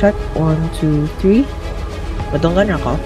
check. 1, 2, 3. Madunggan ako.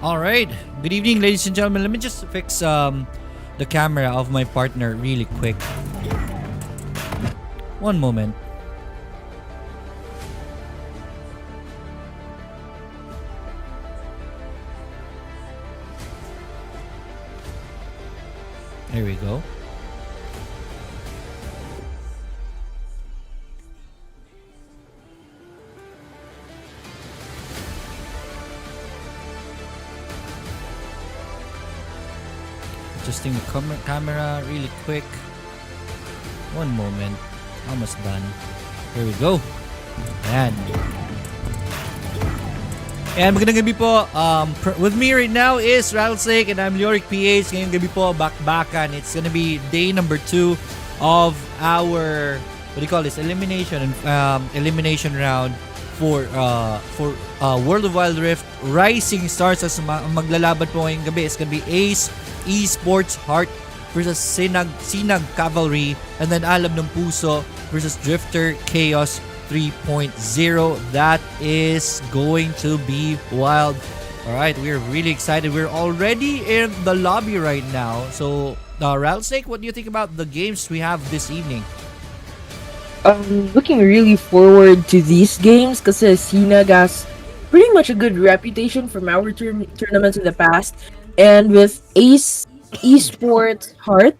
Alright, good evening ladies and gentlemen. Let me just fix the camera of my partner really quick. One moment. There we go. Adjusting the camera really quick. One moment. Almost done. Here we go. Ayan. And magandang gabi po. With me right now is Rattlesnake and I'm Lyric PH. Ngayong gabi po, bakbakan. It's gonna be day number 2 of our, what do you call this? Elimination round for World of Wild Rift Rising Stars. As maglalaban po ngayong gabi is gonna be Ace Esports Heart versus SINAG Cavalry, and then Alab ng Puso versus Drifter Chaos 3.0. That is going to be wild. Alright, we're really excited. We're already in the lobby right now. So, Rattlesnake, what do you think about the games we have this evening? Looking really forward to these games kasi SINAG has pretty much a good reputation from our tournaments in the past. And with Ace Esports Heart,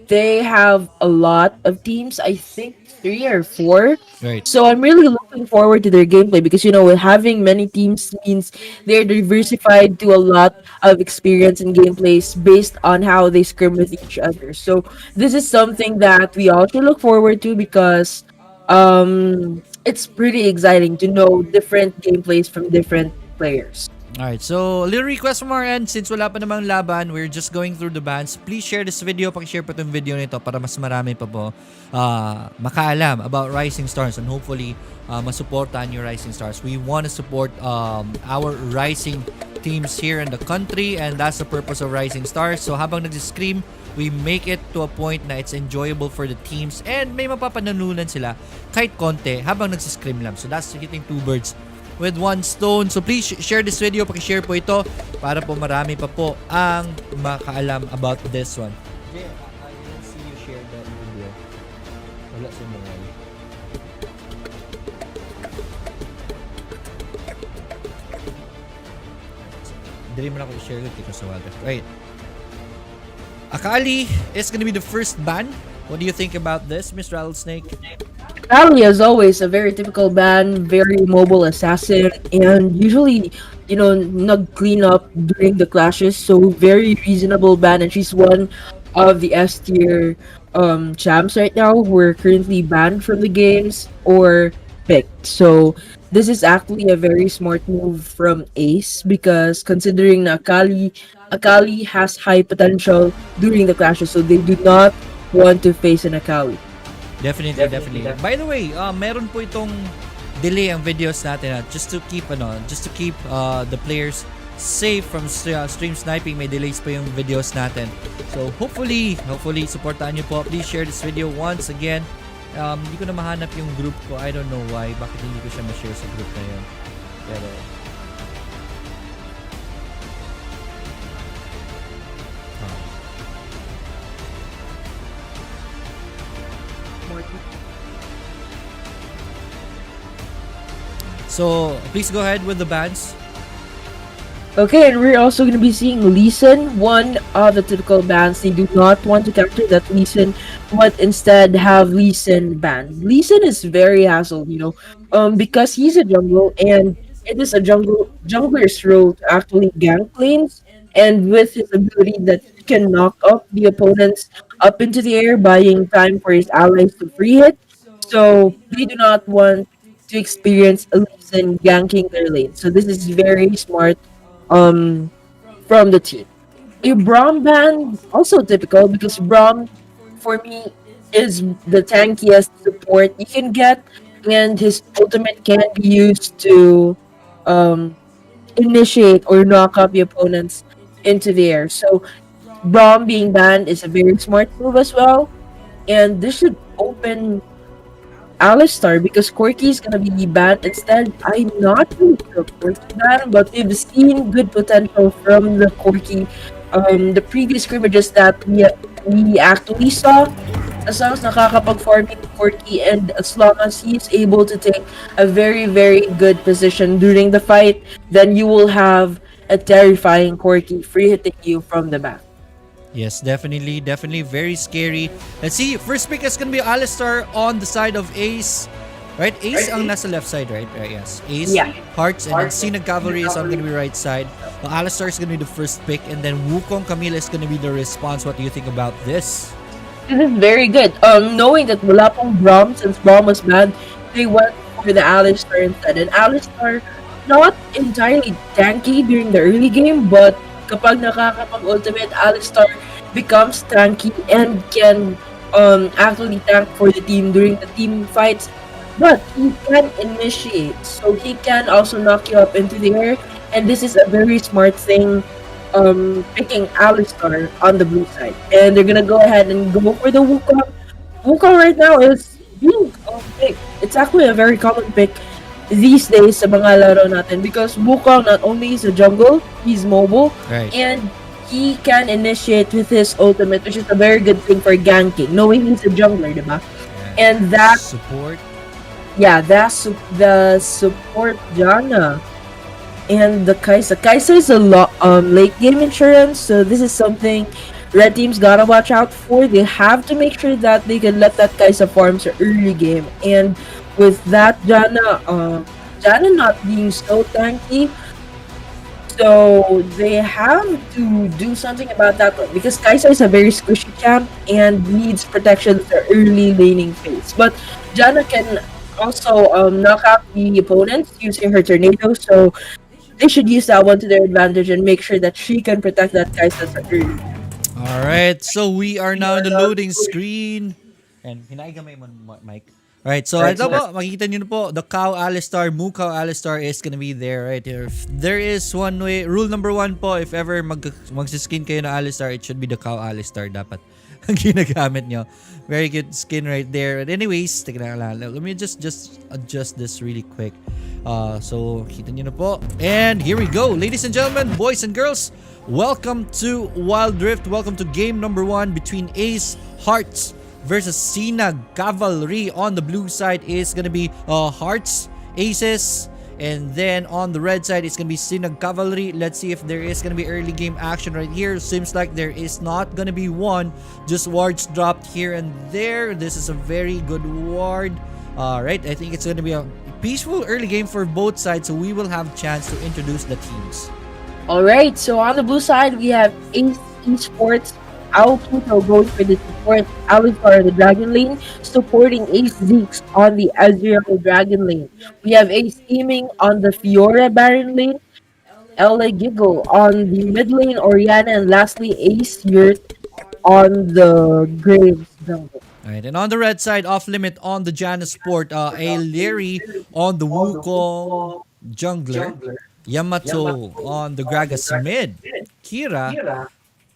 they have a lot of teams. I think 3 or 4. Right. So I'm really looking forward to their gameplay because with having many teams means they're diversified to a lot of experience and gameplays based on how they scrim with each other. So this is something that we all should look forward to because it's pretty exciting to know different gameplays from different players. Alright, so a little request from our end, since wala pa namang laban, we're just going through the bans. Please share this video, pakishare pa itong video nito para mas marami pa po makaalam about Rising Stars and hopefully masuportahan yung Rising Stars. We want to support our rising teams here in the country and that's the purpose of Rising Stars. So habang nag-scream, we make it to a point na it's enjoyable for the teams and may mapapanalunan sila kahit konti habang nagsiscream lang. So that's hitting 2 birds with 1 stone. So please share this video, paki-share po ito para po marami pa po ang makaalam about this one. Jay, I didn't see you share that video. Wala sa mga. Dili mo na ako i-share it sa water. Right. Akali is gonna be the first ban. What do you think about this, Mr. Rattlesnake? Ali, as always, a very typical ban, very mobile assassin, and usually, not clean up during the clashes. So very reasonable ban, and she's one of the S tier champs right now. We're currently banned from the games or picked. So this is actually a very smart move from Ace because considering na Akali has high potential during the clashes, so they do not want to face an Akali. Definitely. By the way, meron po itong delay ang videos natin just to keep the players safe from stream sniping. May delays pa yung videos natin. So hopefully supportahan niyo po. Please share this video once again. Hindi ko na mahanap yung group ko. I don't know why. Bakit hindi ko siya ma-share sa group na yun. Pero so, please go ahead with the bans. Okay, and we're also going to be seeing Lee Sin, one of the typical bans. They do not want to capture that Lee Sin, but instead have Lee Sin banned. Lee Sin is very hassled, because he's a jungle, and it is a jungler's role to actually gank lanes, and with his ability that he can knock up the opponents up into the air, buying time for his allies to free hit. So they do not want to experience a Lee Sin ganking their lane. So this is very smart um from the team. A Braum ban also typical because Braum for me is the tankiest support you can get, and his ultimate can be used to um initiate or knock up the opponents into the air. So Braum being banned is a very smart move as well, and this should open Alistar because Corky is gonna be banned instead. I'm not really sure of Corky ban, but we've seen good potential from the Corky. The previous scrimmages that we actually saw, as long as nakakapag-farm yung Corky and as long as he is able to take a very, very good position during the fight, then you will have a terrifying Corky free hitting you from the back. Yes, definitely very scary. Let's see, first pick is gonna be Alistar on the side of Ace. Right? Ace ang nasa left side, right? Right, yes. Ace, Yeah. Hearts, and then SINAG Cavalry is on gonna be right side. Alistar is gonna be the first pick, and then Wukong Camila is gonna be the response. What do you think about this? This is very good. Knowing that wala pong Braum, since Braum was bad, they went for the Alistar instead. And Alistar, not entirely tanky during the early game, but kapag nakakapag-ultimate, Alistar becomes tanky and can actually tank for the team during the team fights. But he can initiate, so he can also knock you up into the air. And this is a very smart thing, picking Alistar on the blue side. And they're gonna go ahead and go for the Wukong. Wukong right now is being picked. It's actually a very common pick these days sa mga laro natin because Wukong not only is a jungle, he's mobile, Right. and he can initiate with his ultimate, which is a very good thing for ganking, knowing he's a jungler, diba? And that, support. yeah, that's the support Janna. And the Kaisa. Kaisa is a late game insurance, so this is something red team's gotta watch out for. They have to make sure that they can let that Kaisa farm sa early game. And with that, Janna not being so tanky, so they have to do something about that one because Kaisa is a very squishy champ and needs protection in the early laning phase. But Janna can also knock out the opponents using her tornado, so they should use that one to their advantage and make sure that she can protect that Kaisa early. Alright, so we are now in the loading screen. And hinaigamay mo, Mike. Alright, so ito po, makikita nyo na po, the Cow Alistar, Moo Cow Alistar is gonna be there right here. If there is one way, rule number 1 po, if ever magsiskin kayo na Alistar, it should be the Cow Alistar dapat ang ginagamit nyo. Very good skin right there. But anyways, take na lang. Let me just adjust this really quick. So, kita nyo na po. And here we go. Ladies and gentlemen, boys and girls, welcome to Wild Rift. Welcome to game number 1 between Ace Hearts versus SINAG Cavalry. On the blue side is gonna be Hearts, Aces, and then on the red side, it's going to be SINAG Cavalry. Let's see if there is going to be early game action right here. Seems like there is not going to be one. Just wards dropped here and there. This is a very good ward. Alright, I think it's going to be a peaceful early game for both sides. So we will have a chance to introduce the teams. Alright, so on the blue side, we have Ace Esports, Puso going for the support, Alistar the Dragon Lane, supporting Ace Zeeks on the Azrael Dragon Lane. We have Ace Teaming on the Fiora Baron Lane, LA Giggle on the mid lane, Oriana, and lastly Ace Yurt on the Graves jungle. Alright, and on the red side, off limit on the Janus Sport, A Leary on the Wukong jungler, Yamato on the Gragas mid, Kira,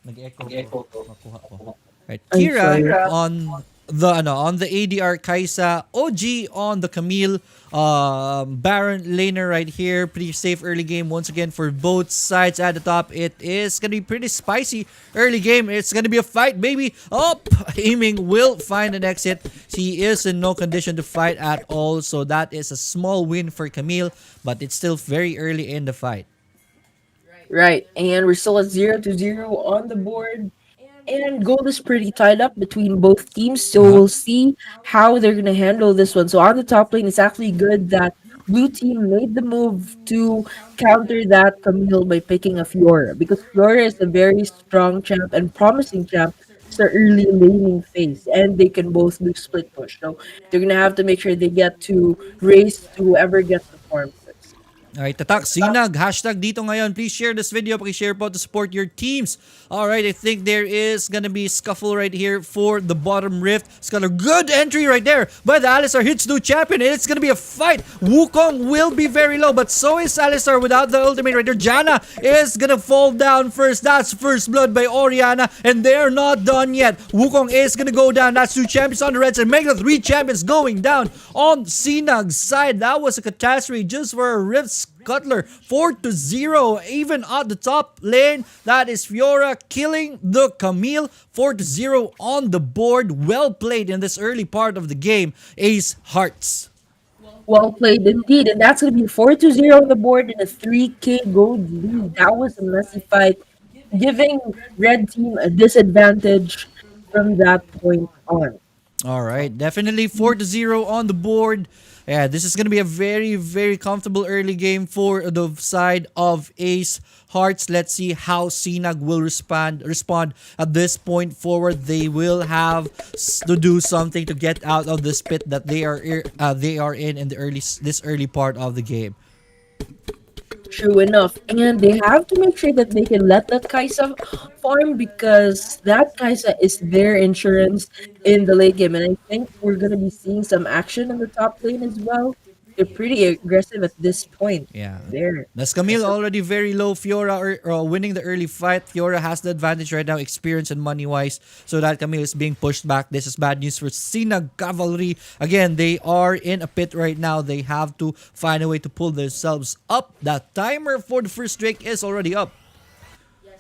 nag-echo ko, makuha ko. Right, I'm Kira sorry. on the ADR Kaisa, OG on the Camille, Baron laner right here. Pretty safe early game once again for both sides. At the top, it is gonna be pretty spicy early game. It's gonna be a fight, baby. Up, aiming will find an exit. He is in no condition to fight at all, so that is a small win for Camille, but it's still very early in the fight. Right, and we're still at 0-0 on the board. And goal is pretty tied up between both teams, so Uh-huh. we'll see how they're gonna handle this one. So on the top lane, it's actually good that blue team made the move to counter that Camille by picking a Fiora, because Fiora is a very strong champ and promising champ. It's the early laning phase, and they can both do split push. So they're gonna have to make sure they get to race to whoever gets the farm first. Alright, tatak, Sinag, hashtag dito ngayon. Please share this video. Pakishare po to support your teams. Alright, I think there is gonna be scuffle right here for the bottom rift. It's got a good entry right there by the Alistar hits new champion. And it's gonna be a fight. Wukong will be very low, but so is Alistar without the ultimate right there. Janna is gonna fall down first. That's first blood by Oriana. And they're not done yet. Wukong is gonna go down. That's 2 champions on the red side. Make the 3 champions going down on Sinag's side. That was a catastrophe just for a rift Cutler 4-0 even at the top lane. That is Fiora killing the Camille. 4-0 on the board. Well played in this early part of the game. Ace Hearts. Well played indeed, and that's going to be 4-0 on the board and a 3K gold lead. That was a messy fight, giving red team a disadvantage from that point on. All right, definitely 4-0 on the board. Yeah, this is going to be a very, very comfortable early game for the side of Ace Hearts. Let's see how Sinag will respond at this point forward. They will have to do something to get out of this pit that they are in the this early part of the game. True enough, and they have to make sure that they can let that Kaisa farm, because that Kaisa is their insurance in the late game. And I think we're going to be seeing some action on the top lane as well. They're pretty aggressive at this point. Yeah. There. That's Camille already very low. Fiora winning the early fight. Fiora has the advantage right now, experience and money wise. So that Camille is being pushed back. This is bad news for SINAG Cavalry. Again, they are in a pit right now. They have to find a way to pull themselves up. That timer for the first Drake is already up.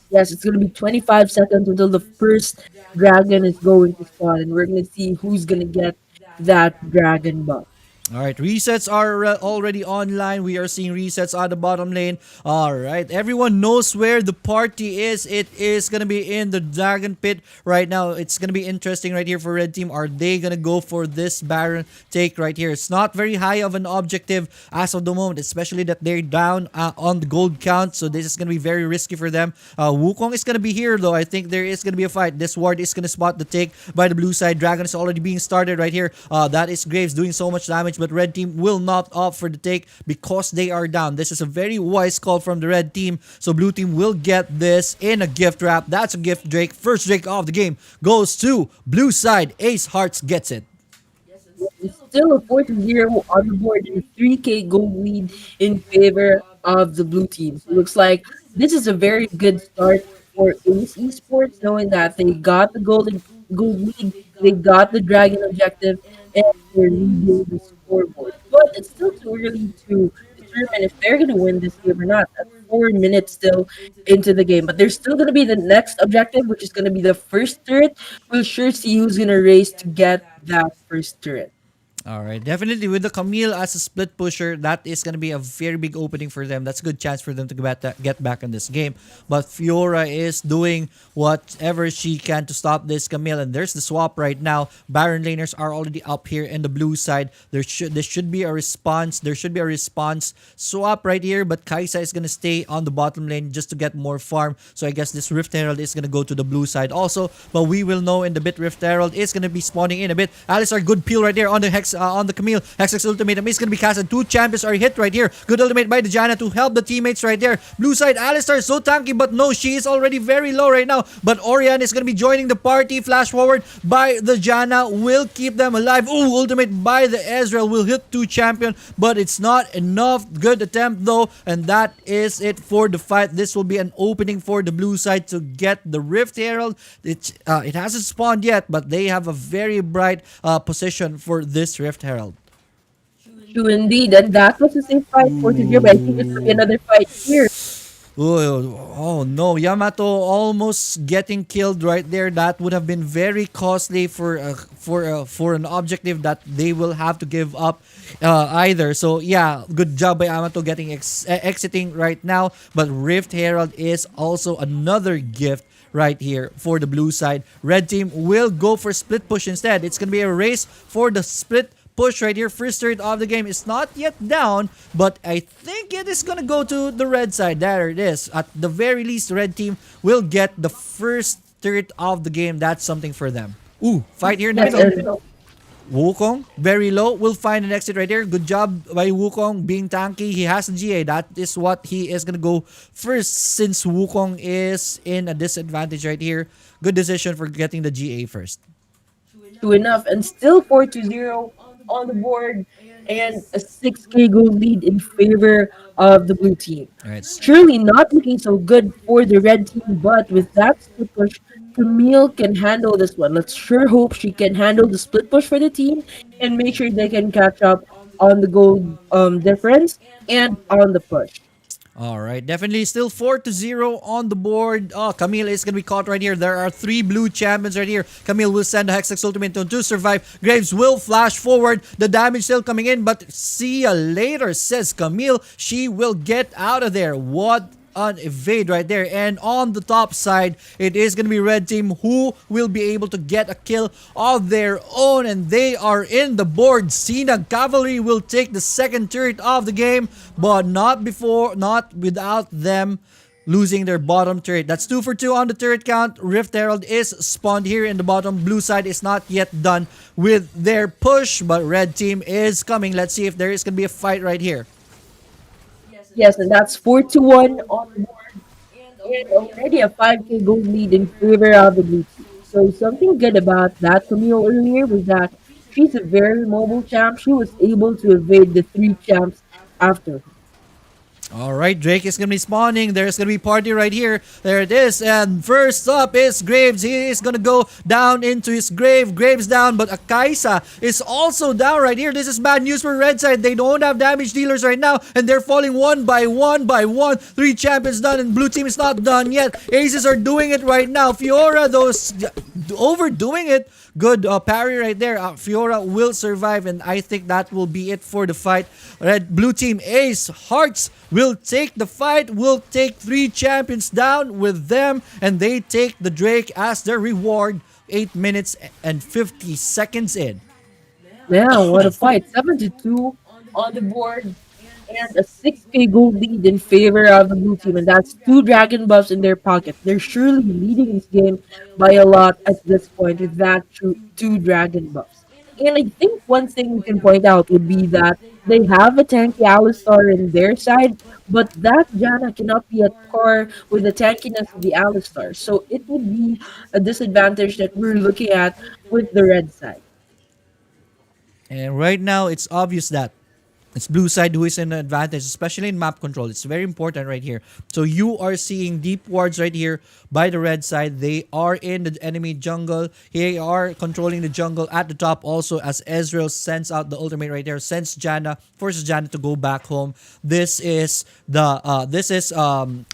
Yes, it's going to be 25 seconds until the first dragon is going to spawn, and we're going to see who's going to get that dragon buff. All right, resets are already online. We are seeing resets on the bottom lane. All right, everyone knows where the party is. It is going to be in the Dragon Pit right now. It's going to be interesting right here for Red Team. Are they going to go for this Baron take right here? It's not very high of an objective as of the moment, especially that they're down on the gold count. So this is going to be very risky for them. Wukong is going to be here though. I think there is going to be a fight. This ward is going to spot the take by the blue side. Dragon is already being started right here. That is Graves doing so much damage, but red team will not opt for the take because they are down. This is a very wise call from the red team. So blue team will get this in a gift wrap. That's a gift Drake. First Drake of the game goes to blue side. Ace Hearts gets it. It's still a 4-0 on the board and a 3K gold lead in favor of the blue teams. It looks like this is a very good start for Ace Esports, knowing that they got the gold lead, they got the dragon objective, and they're leading the scoreboard. But it's still too early to determine if they're going to win this game or not. At 4 minutes still into the game, but there's still going to be the next objective, which is going to be the first turret. We'll sure see who's going to race to get that first turret. All right, definitely with the Camille as a split pusher, that is going to be a very big opening for them. That's a good chance for them to get back in this game. But Fiora is doing whatever she can to stop this Camille, and there's the swap right now. Baron laners are already up here in the blue side. There should be a response. There should be a response swap right here, but Kaisa is going to stay on the bottom lane just to get more farm. So I guess this Rift Herald is going to go to the blue side also. But we will know in the bit Rift Herald is going to be spawning in a bit. Alistar, good peel right there on the Hex on the Camille. Hexx ultimate is gonna be casted. Two champions are hit right here. Good ultimate by the Janna to help the teammates right there. Blue side, Alistar is so tanky, but no, she is already very low right now. But Orion is gonna be joining the party. Flash forward by the Janna will keep them alive. Ooh, ultimate by the Ezreal will hit two champion, but it's not enough. Good attempt though, and that is it for the fight. This will be an opening for the blue side to get the Rift Herald. It hasn't spawned yet, but they have a very bright position for this Rift Herald. True indeed, and that was a safe fight for today, but I think it's going to be another fight here. Oh no, Yamato almost getting killed right there. That would have been very costly for an objective that they will have to give up either. So yeah, good job by Yamato getting exiting right now. But Rift Herald is also another gift right here for the blue side. Red team will go for split push instead. It's gonna be a race for the split push right here. First turret of the game is not yet down, but I think it is gonna go to the red side. There it is. At the very least, red team will get the first turret of the game. That's something for them. Ooh, fight here in the Yes, middle. and Wukong, very low. Will find an exit right there. Good job by Wukong being tanky. He has a GA. That is what he is going to go first since Wukong is in a disadvantage right here. Good decision for getting the GA first. true enough, and still 4-0 on the board, and a 6K goal lead in favor of the blue team. All right. Surely not looking so good for the red team, but with that split push, Camille can handle this one. Let's sure hope she can handle the split push for the team and make sure they can catch up on the goal difference and on the push. All right, definitely still 4-0 on the board. Oh, Camille is going to be caught right here. There are three blue champions right here. Camille will send the Hexx ultimate to survive. Graves will flash forward. The damage still coming in, but see ya later, says Camille. She will get out of there. What an evade right there. And on the top side, it is going to be red team who will be able to get a kill of their own, and they are in the board. SINAG Cavalry will take the second turret of the game, but not without them losing their bottom turret. That's 2 for 2 on the turret count. Rift Herald is spawned here in the bottom. Blue side is not yet done with their push, but red team is coming. Let's see if there is going to be a fight right here. Yes, and that's 4-1 on the board, and already a 5K goal lead in favor of the blue team. So something good about that Camille earlier was that she's a very mobile champ. She was able to evade the three champs after. All right, Drake is going to be spawning. There's going to be party right here. There it is. And first up is Graves. He is going to go down into his grave. Graves down, but Akaisa is also down right here. This is bad news for red side. They don't have damage dealers right now, and they're falling one by one by one. Three champions done, and blue team is not done yet. Aces are doing it right now. Fiora, though, overdoing it. Good parry right there. Fiora will survive, and I think that will be it for the fight. Blue team Ace Hearts will take the fight, will take three champions down with them, and they take the Drake as their reward. 8 minutes and 50 seconds in. Now, what a fight. 7-2 on the board, and a 6K gold lead in favor of the blue team, and that's two dragon buffs in their pocket. They're surely leading this game by a lot at this point with that two dragon buffs. And I think one thing we can point out would be that they have a tanky Alistar in their side, but that Janna cannot be at par with the tankiness of the Alistar. So it would be a disadvantage that we're looking at with the red side. And right now, it's obvious that It's blue side who is in advantage, especially in map control. It's very important right here. So you are seeing deep wards right here by the red side. They are in the enemy jungle. They are controlling the jungle at the top also as Ezreal sends out the ultimate right there. Sends Janna, forces Janna to go back home. This is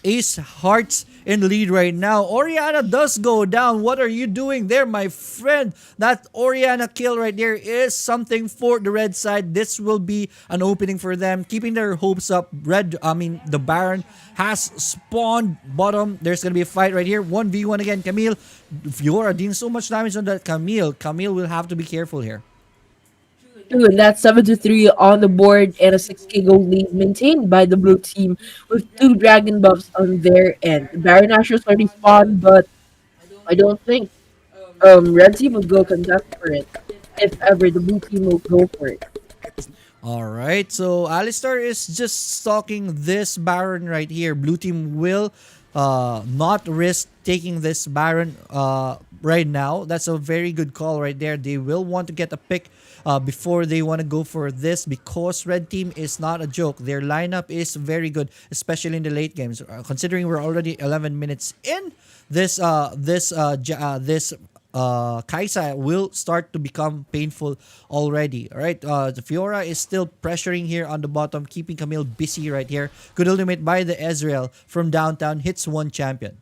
Ace Hearts in the lead right now. Orianna does go down. What are you doing there, my friend? That Orianna kill right there is something for the red side. This will be an opening for them, keeping their hopes up. The Baron has spawned bottom. There's gonna be a fight right here. 1v1 again. Camille, Fiora dealing so much damage on that Camille. Camille will have to be careful here. True, and that's 7-3 on the board and a 6K gold lead maintained by the blue team with two dragon buffs on their end. The Baron Asher's already spawned, but I don't think red team will go contest for it. If ever the blue team will go for it. All right, so Alistar is just stalking this Baron right here. Blue team will not risk taking this Baron right now. That's a very good call right there. They will want to get a pick before they want to go for this because red team is not a joke. Their lineup is very good, especially in the late games. Considering we're already 11 minutes in, this Kaisa will start to become painful already. All right, the Fiora is still pressuring here on the bottom, keeping Camille busy right here. Good ultimate by the Ezreal from downtown, hits one champion.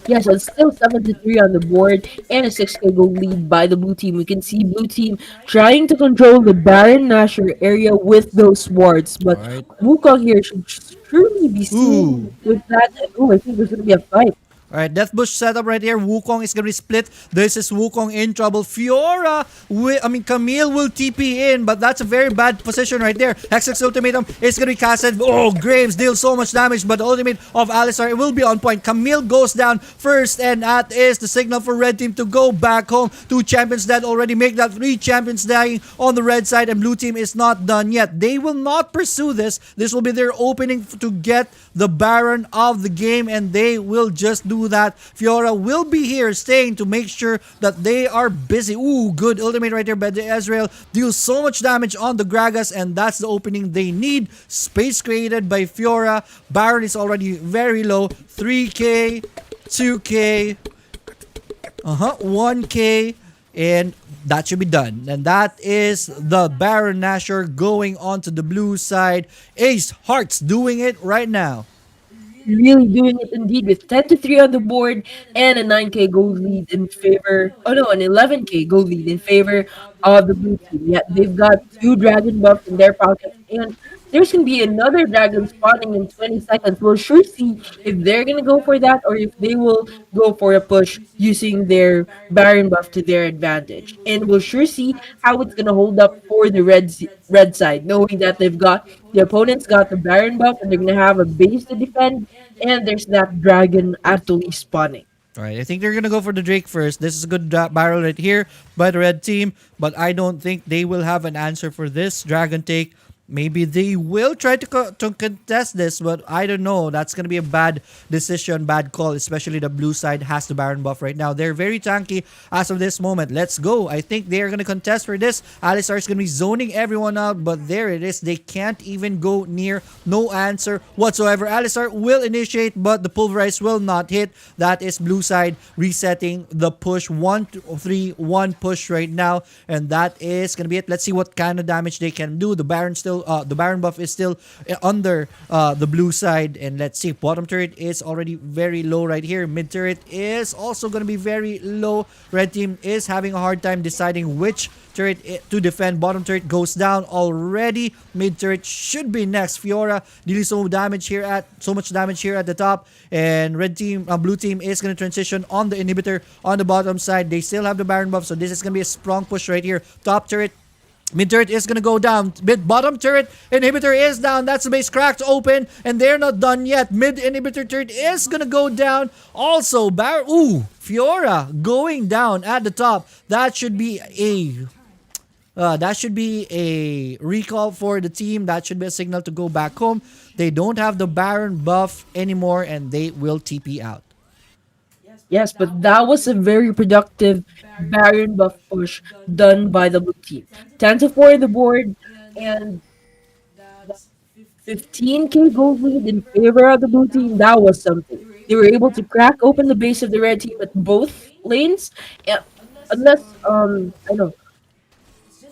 Yes, it's still 7-3 on the board and a 6K gold lead by the blue team. We can see blue team trying to control the Baron Nashor area with those wards, All but right. Wukong here should truly be seen Ooh. with that. And I think there's going to be a fight. All right, Death Bush setup right here. Wukong is gonna be split. This is Wukong in trouble. Camille will TP in, but that's a very bad position right there. Hexx ultimatum is gonna be casted. Oh, Graves deals so much damage, but the ultimate of Alistar it will be on point. Camille goes down first, and that is the signal for red team to go back home. Two champions dead already. Make that three champions dying on the red side, and blue team is not done yet. They will not pursue this. This will be their opening to get the Baron of the game, and they will just do that. Fiora will be here staying to make sure that they are busy. Ooh, good ultimate right there by the Ezreal. Deals so much damage on the Gragas, and that's the opening they need. Space created by Fiora. Baron is already very low. 3k, 2k, 1k, and that should be done. And that is the Baron Nashor going on to the blue side. Ace Hearts doing it right now. Really doing it indeed with 10-3 on the board and a 9K gold lead in favor. Oh no, an 11K gold lead in favor of the blue team. Yet they've got two dragon buffs in their pockets, and there's gonna be another dragon spawning in 20 seconds. We'll sure see if they're gonna go for that or if they will go for a push using their Baron buff to their advantage. And we'll sure see how it's gonna hold up for the red side, knowing that they've got the opponent's got the Baron buff and they're gonna have a base to defend, and there's that dragon actually spawning. All right, I think they're gonna go for the Drake first. This is a good barrel right here by the red team, but I don't think they will have an answer for this dragon take. Maybe they will try to contest this, but I don't know. That's going to be a bad decision, bad call, especially the blue side has the Baron buff right now. They're very tanky as of this moment. Let's go. I think they're going to contest for this. Alistar is going to be zoning everyone out, but there it is. They can't even go near. No answer whatsoever. Alistar will initiate, but the pulverize will not hit. That is blue side resetting the push. 1-3-1 push right now, and that is going to be it. Let's see what kind of damage they can do. The Baron buff is still under the blue side, and let's see. Bottom turret is already very low right here. Mid turret is also going to be very low. Red team is having a hard time deciding which turret to defend. Bottom turret goes down already. Mid turret should be next. Fiora dealing so much damage here at the top, and blue team is going to transition on the inhibitor on the bottom side. They still have the Baron buff, so this is going to be a strong push right here. Top turret, mid turret is gonna go down. Bottom turret inhibitor is down. That's the base cracked open, and they're not done yet. Mid inhibitor turret is gonna go down. Also, Fiora going down at the top. That should be a recall for the team. That should be a signal to go back home. They don't have the Baron buff anymore, and they will TP out. Yes, but that was a very productive Baron buff push done by the blue team. 10 to 4 the board, and 15K gold lead in favor of the blue team. That was something. They were able to crack open the base of the red team at both lanes. And unless, I know,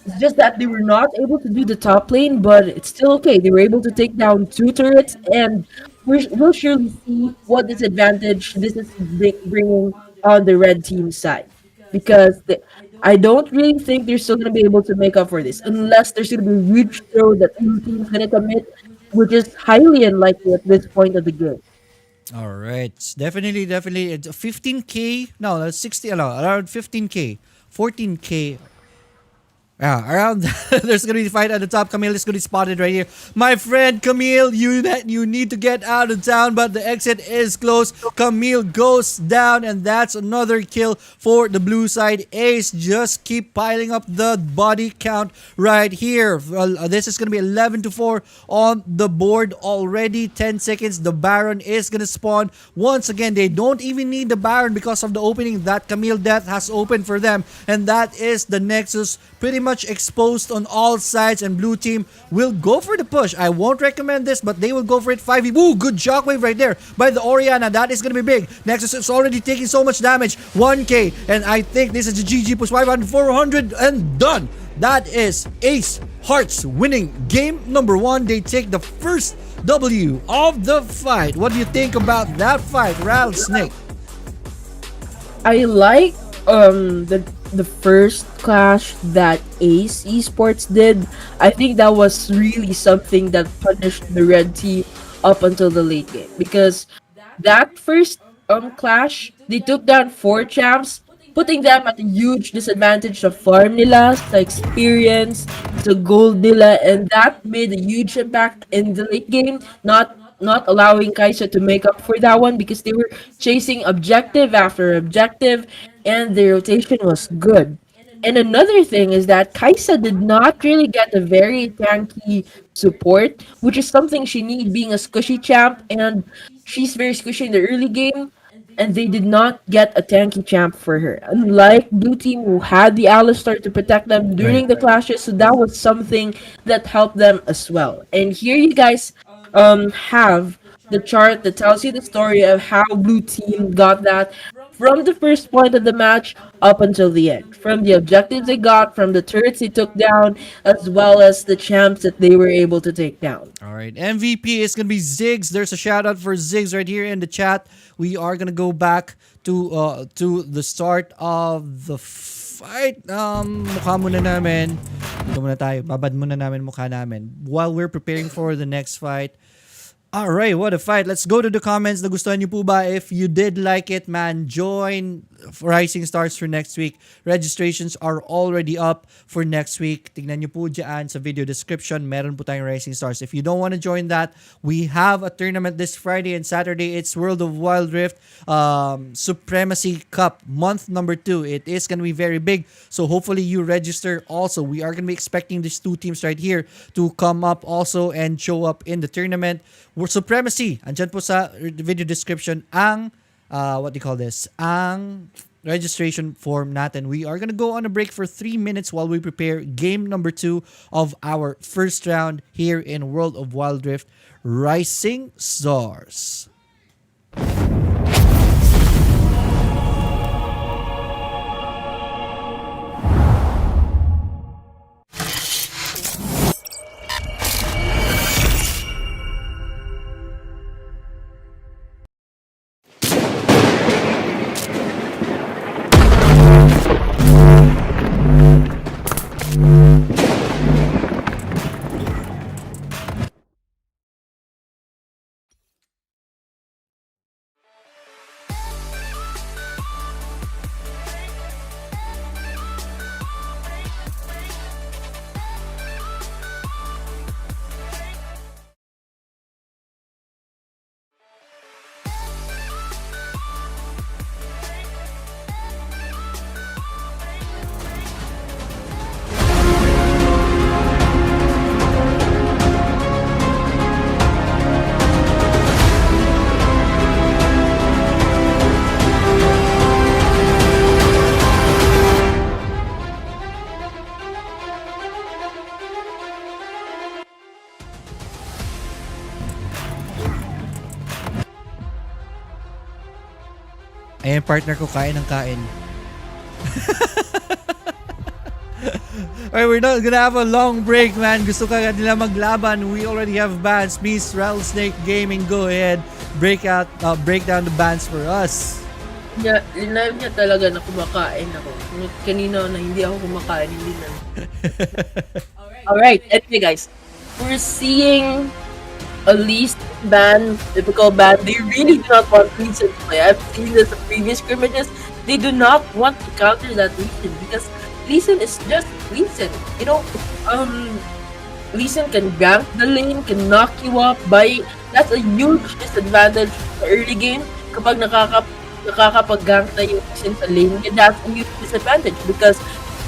it's just that they were not able to do the top lane, but it's still okay. They were able to take down two turrets, and we'll surely see what disadvantage this is bringing on the red team side. Because I don't really think they're still going to be able to make up for this, unless there's going to be a huge throw that blue team's going to commit, which is highly unlikely at this point of the game. All right, definitely. It's 15K. No, that's 60. No, around 15K, 14K. Yeah, around there's gonna be a fight at the top. Camille is gonna be spotted right here. My friend Camille, you need to get out of town, but the exit is closed. Camille goes down, and that's another kill for the blue side. Ace just keep piling up the body count right here. Well, this is gonna be 11 to 4 on the board already. 10 seconds. The Baron is gonna spawn once again. They don't even need the Baron because of the opening that Camille Death has opened for them, and that is the Nexus. Pretty much exposed on all sides, and blue team will go for the push. I won't recommend this, but they will go for it. 5v. Ooh, good shockwave right there by the Oriana. That is gonna be big. Nexus is already taking so much damage. 1k, and I think this is a GG push. 500, 400, and done. That is Ace Hearts winning game number 1. They take the first W of the fight. What do you think about that fight, Rattlesnake? I like the first clash that Ace Esports did. I think that was really something that punished the red team up until the late game, because that first clash they took down four champs, putting them at a huge disadvantage of farm nila, sa experience, sa gold nila, and that made a huge impact in the late game. Not allowing Kaisa to make up for that one, because they were chasing objective after objective, and the rotation was good. And another thing is that Kaisa did not really get a very tanky support, which is something she needs being a squishy champ, and she's very squishy in the early game, and they did not get a tanky champ for her. Unlike Blue Team, who had the Alistar to protect them Right. during the clashes, so that was something that helped them as well. And here you guys have the chart that tells you the story of how Blue Team got that from the first point of the match up until the end. From the objectives they got, from the turrets they took down, as well as the champs that they were able to take down. All right, MVP is gonna be Ziggs. There's a shout out for Ziggs right here in the chat. We are gonna go back to the start of the fight. Mukha muna namin. Ito muna tayo. Babad muna namin mukha namin while we're preparing for the next fight. Alright, what a fight. Let's go to the comments. Nagustuhan niyo po ba? If you did like it, man, join Rising Stars for next week. Registrations are already up for next week. Tignan niyo po dyan sa video description. Meron po tayong Rising Stars. If you don't want to join that, we have a tournament this Friday and Saturday. It's World of Wild Rift Supremacy Cup, month number 2. It is going to be very big. So hopefully you register also. We are going to be expecting these two teams right here to come up also and show up in the tournament. We're Supremacy. Andyan po sa video description ang what do you call this? Ang registration form natin. We are gonna go on a break for 3 minutes while we prepare game number 2 of our first round here in World of Wild Rift Rising Stars. Ayan, partner ko, kain ng kain. Alright, we're not gonna have a long break, man. Gusto ka nila maglaban. We already have bans. Miss Rattlesnake Gaming, go ahead. Break down the bans for us. Niya, linav niya talaga na kumakain ako. Kanina na hindi ako kumakain, hindi na. Alright, anyway guys, we're seeing a least ban, typical ban. They really do not want Leeson to play. I've seen this in previous scrimmages. They do not want to counter that Leeson because Leeson is just Leeson. You know, Leeson can gank the lane, can knock you up by. That's a huge disadvantage in the early game. Kapag nakakapag-gank na yung Leeson sa lane, that's a huge disadvantage because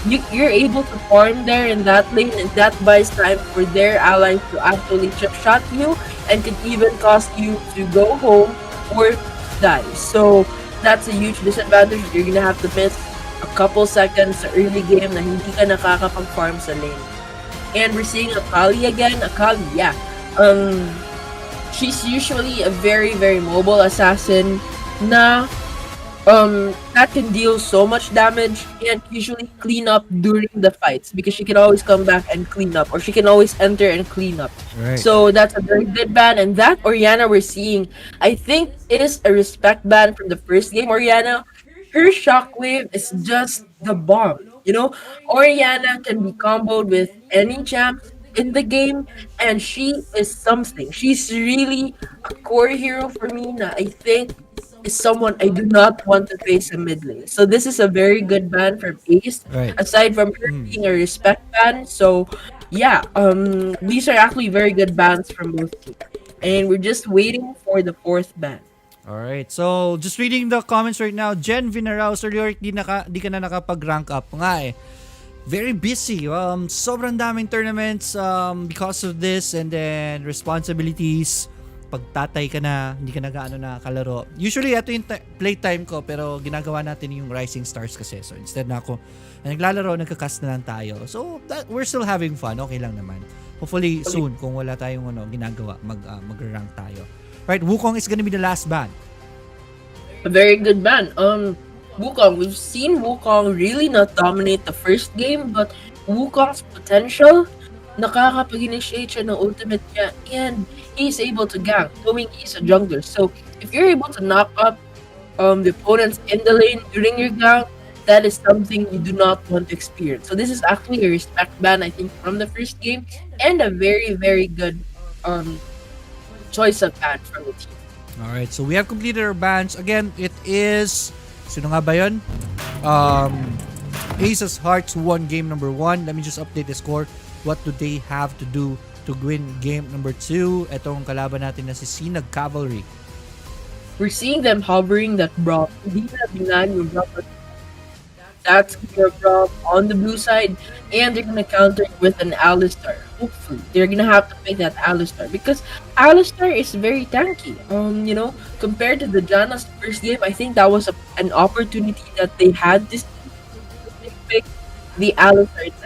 you're able to farm there in that lane, and that buys time for their allies to actually chip shot you and could even cost you to go home or die. So that's a huge disadvantage. You're gonna have to miss a couple seconds sa early game na hindi ka nakakapag-farm sa lane. And we're seeing Akali again. Akali, yeah. She's usually a very, very mobile assassin na that can deal so much damage and usually clean up during the fights because she can always come back and clean up, or she can always enter and clean up. Right. So that's a very good ban. And that Oriana we're seeing, I think, is a respect ban from the first game. Oriana, her shockwave is just the bomb. You know, Oriana can be comboed with any champ in the game, and she is something. She's really a core hero for me. Na I think is someone I do not want to face in mid lane. So this is a very good ban from Ace. Right. Aside from her being a respect ban, so yeah, these are actually very good bans from both teams. And we're just waiting for the fourth ban. Alright, so just reading the comments right now, Jen Vinaraos, earlier di ka na nakapag-rank up nga eh. Very busy. Sobrang daming tournaments because of this, and then responsibilities. Pagtatay ka na, hindi ka na gaano nakakalaro. Usually, ito yung playtime ko, pero ginagawa natin yung Rising Stars kasi. So, instead na ako naglalaro, nagka-cast na lang tayo. So, we're still having fun. Okay lang naman. Hopefully, soon, kung wala tayong ginagawa, mag-rank tayo. Right, Wukong is gonna be the last ban. A very good ban. Wukong, we've seen Wukong really not dominate the first game, but Wukong's potential, nakakapag-initiate siya ng ultimate niya, and he's able to gank, knowing he's a jungler. So, if you're able to knock up the opponents in the lane during your gank, that is something you do not want to experience. So, this is actually a respect ban, I think, from the first game, and a very, very good choice of ban from the team. Alright, so we have completed our bans. Again, it is... Sino nga ba yun? Aces Hearts won game number 1. Let me just update the score. What do they have to do to win game number 2? Etong kalaban natin na si SINAG CAVALRY. We're seeing them hovering that Braum. Hindi na binan yung Braum. That's your Braum on the blue side, and they're gonna counter it with an Alistar. Hopefully, they're gonna have to pick that Alistar because Alistar is very tanky. You know, compared to the Janus first game, I think that was an opportunity that they had this pick the Alistar. It's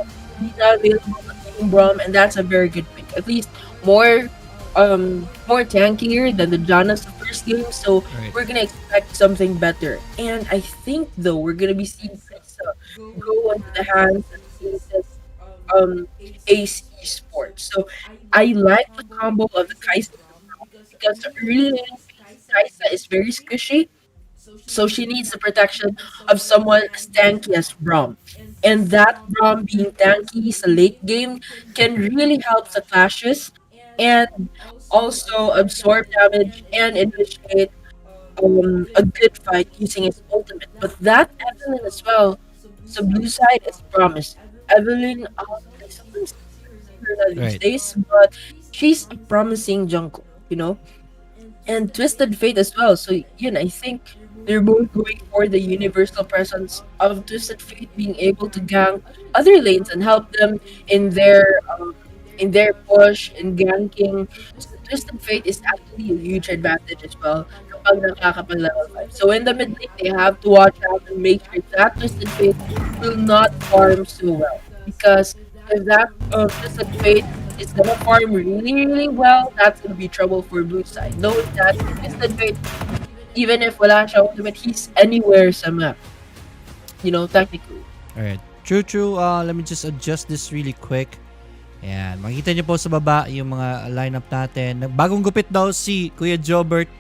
not available on Braum, and that's a very good pick. At least more tankier than the Janus first game, so Right. we're gonna expect something better. And I think though we're gonna be seeing Kaisa go into the hands of Ace Esports. So I like the combo of the Kaisa because the early lane Kaisa is very squishy, so she needs the protection of someone as tanky as Braum. And that Braum being tanky sa late game can really help the clashes and also absorb damage and initiate a good fight using his ultimate. But that Evelyn as well, so blue side is promised. Evelyn, I sometimes see her these Right. days, but she's a promising jungle, you know? And Twisted Fate as well. So yun, I think they're both going for the universal presence of Twisted Fate being able to gank other lanes and help them in their push in ganking. So Twisted Fate is actually a huge advantage as well kapag nakakapag level 5. So in the mid lane, they have to watch out and make sure that Twisted Fate will not farm so well. Because if that Twisted Fate is gonna farm really, really well, that's gonna be trouble for blue side. Knowing that Twisted Fate Even if wala siya ultimate, he's anywhere sa map, technically. Alright. True, true. Let me just adjust this really quick. Ayan. Makikita niyo po sa baba yung mga lineup natin. Bagong gupit daw si Kuya Jobert.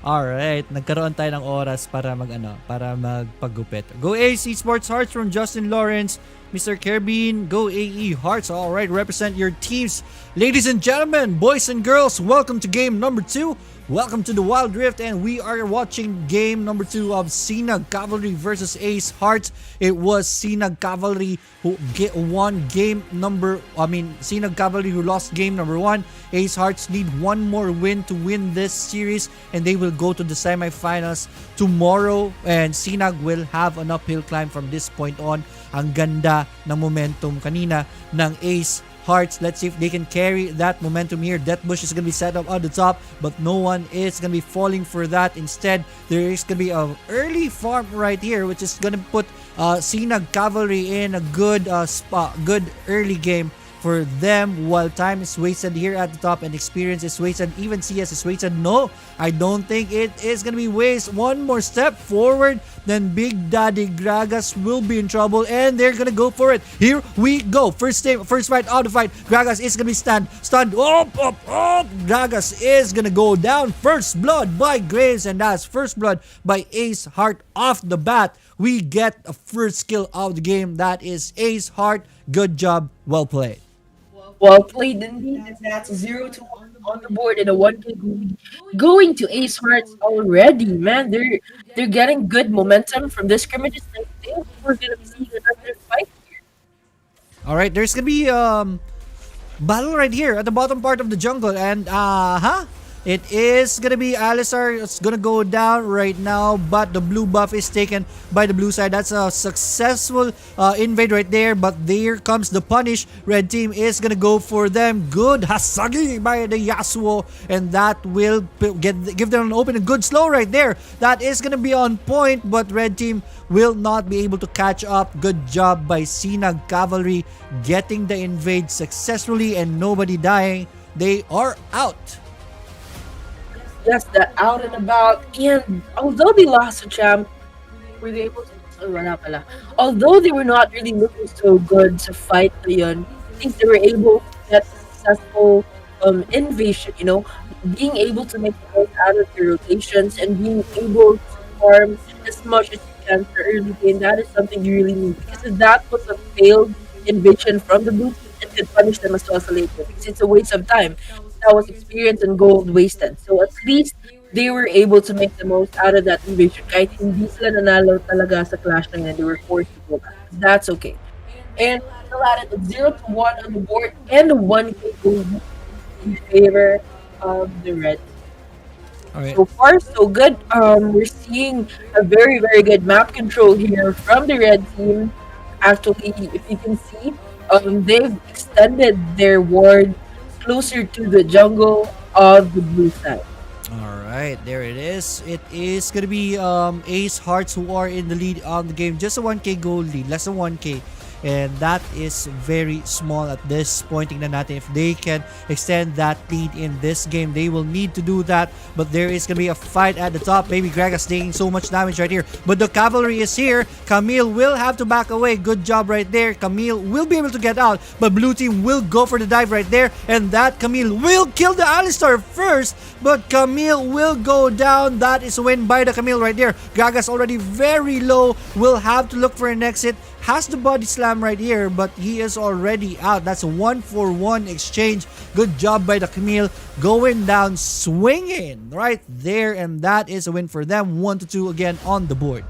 Alright. Nagkaroon tayo ng oras para magpaggupit. Go Ace Esports Hearts from Justin Lawrence. Mr. Kerbin, go AE Hearts. Alright, represent your teams. Ladies and gentlemen, boys and girls, welcome to game number 2. Welcome to the Wild Rift, and we are watching game number 2 of SINAG Cavalry versus Ace Hearts. It was SINAG Cavalry who won SINAG Cavalry who lost game number 1. Ace Hearts need one more win to win this series, and they will go to the semifinals tomorrow, and SINAG will have an uphill climb from this point on. Ang ganda ng momentum kanina ng Ace Hearts. Let's see if they can carry that momentum here. Deathbush is going to be set up on the top, but no one is going to be falling for that. Instead, there is going to be an early farm right here, which is going to put SINAG Cavalry in a good good early game for them, while time is wasted here at the top and experience is wasted. Even CS is wasted. No, I don't think it is going to be wasted. One more step forward, then Big Daddy Gragas will be in trouble, and they're going to go for it. Here we go. First fight out of the fight. Gragas is going to be stunned. Up. Gragas is going to go down. First blood by Graves, and that's first blood by Ace Heart off the bat. We get a first kill of the game. That is Ace Heart. Good job. Well played. Well played indeed, and that's 0-1 on the board and a 1K lead going to Ace Hearts already. Man, they're getting good momentum from this scrimmage. I think we're gonna be seeing another fight here. All right, there's gonna be battle right here at the bottom part of the jungle, and it is gonna be Alisar. It's gonna go down right now, but the blue buff is taken by the blue side. That's a successful invade right there, but there comes the punish. Red team is gonna go for them. Good Hasagi by the Yasuo, and that will give them an open and good slow right there. That is gonna be on point, but red team will not be able to catch up. Good job by SINAG Cavalry getting the invade successfully and nobody dying. They are out. Yes, the out and about, and although they lost the champ, were they able to wala pala. Although they were not really looking so good to fight yun, at least they were able to get a successful invasion, being able to make the most out of your rotations and being able to farm as much as you can for early game. That is something you really need, because if that was a failed invasion from the blue team, it could punish them as well as later, because it's a waste of time. That was experience and gold wasted. So at least they were able to make the most out of that invasion. Kahit hindi sila nanalo talaga sa clash na yun, they were forced to go back. That's okay. And still at it, 0-1 on the board and a 1K gold in favor of the red. All right. So far, so good. We're seeing a very, very good map control here from the red team. Actually, if you can see, they've extended their ward closer to the jungle of the blue side. All right, there it is. It is gonna be Ace Hearts who are in the lead on the game. Just a 1K gold lead, less than 1K. And that is very small at this point. Tingnan natin if they can extend that lead in this game. They will need to do that. But there is going to be a fight at the top. Baby Gragas taking so much damage right here. But the cavalry is here. Camille will have to back away. Good job right there. Camille will be able to get out. But blue team will go for the dive right there. And that Camille will kill the Alistar first. But Camille will go down. That is a win by the Camille right there. Gragas already very low. Will have to look for an exit. Has the body slam right here, but he is already out. That's a 1-for-1 exchange. Good job by the Camille, going down swinging right there, and that is a win for them. 1-2 again on the board.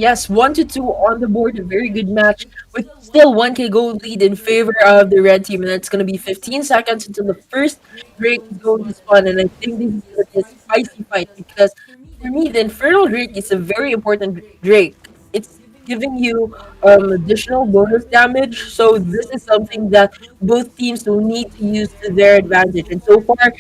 Yes, 1-2 on the board. A very good match with still 1K gold lead in favor of the red team, and it's going to be 15 seconds until the first Drake is going to spawn. And I think this is going to be a spicy fight, because for me, the Infernal Drake is a very important Drake. It's giving you additional bonus damage. So this is something that both teams will need to use to their advantage. And so far,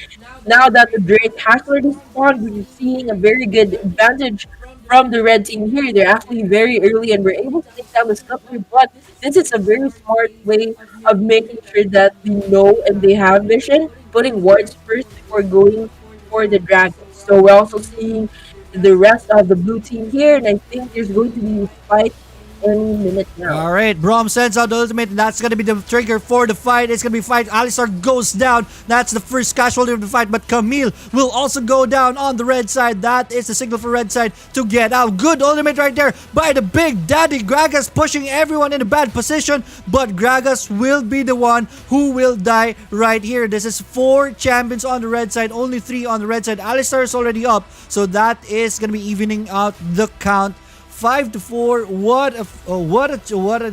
now that the Drake has already spawned, we're seeing a very good advantage from the red team here. They're actually very early and we're able to take down the scuffler, but this is a very smart way of making sure that they know and they have vision, putting wards first before going for the Dragons. So we're also seeing the rest of the blue team here, and I think there's going to be a fight any minute now. All right, Brom sends out the ultimate, and that's gonna be the trigger for the fight. It's gonna be fight. Alistar goes down. That's the first casualty of the fight, but Camille will also go down on the red side. That is the signal for red side to get out. Good ultimate right there by the big daddy Gragas, pushing everyone in a bad position, but Gragas will be the one who will die right here. This is 4 champions on the red side, only 3 on the red side. Alistar is already up, so that is gonna be evening out the count. 5-4. What a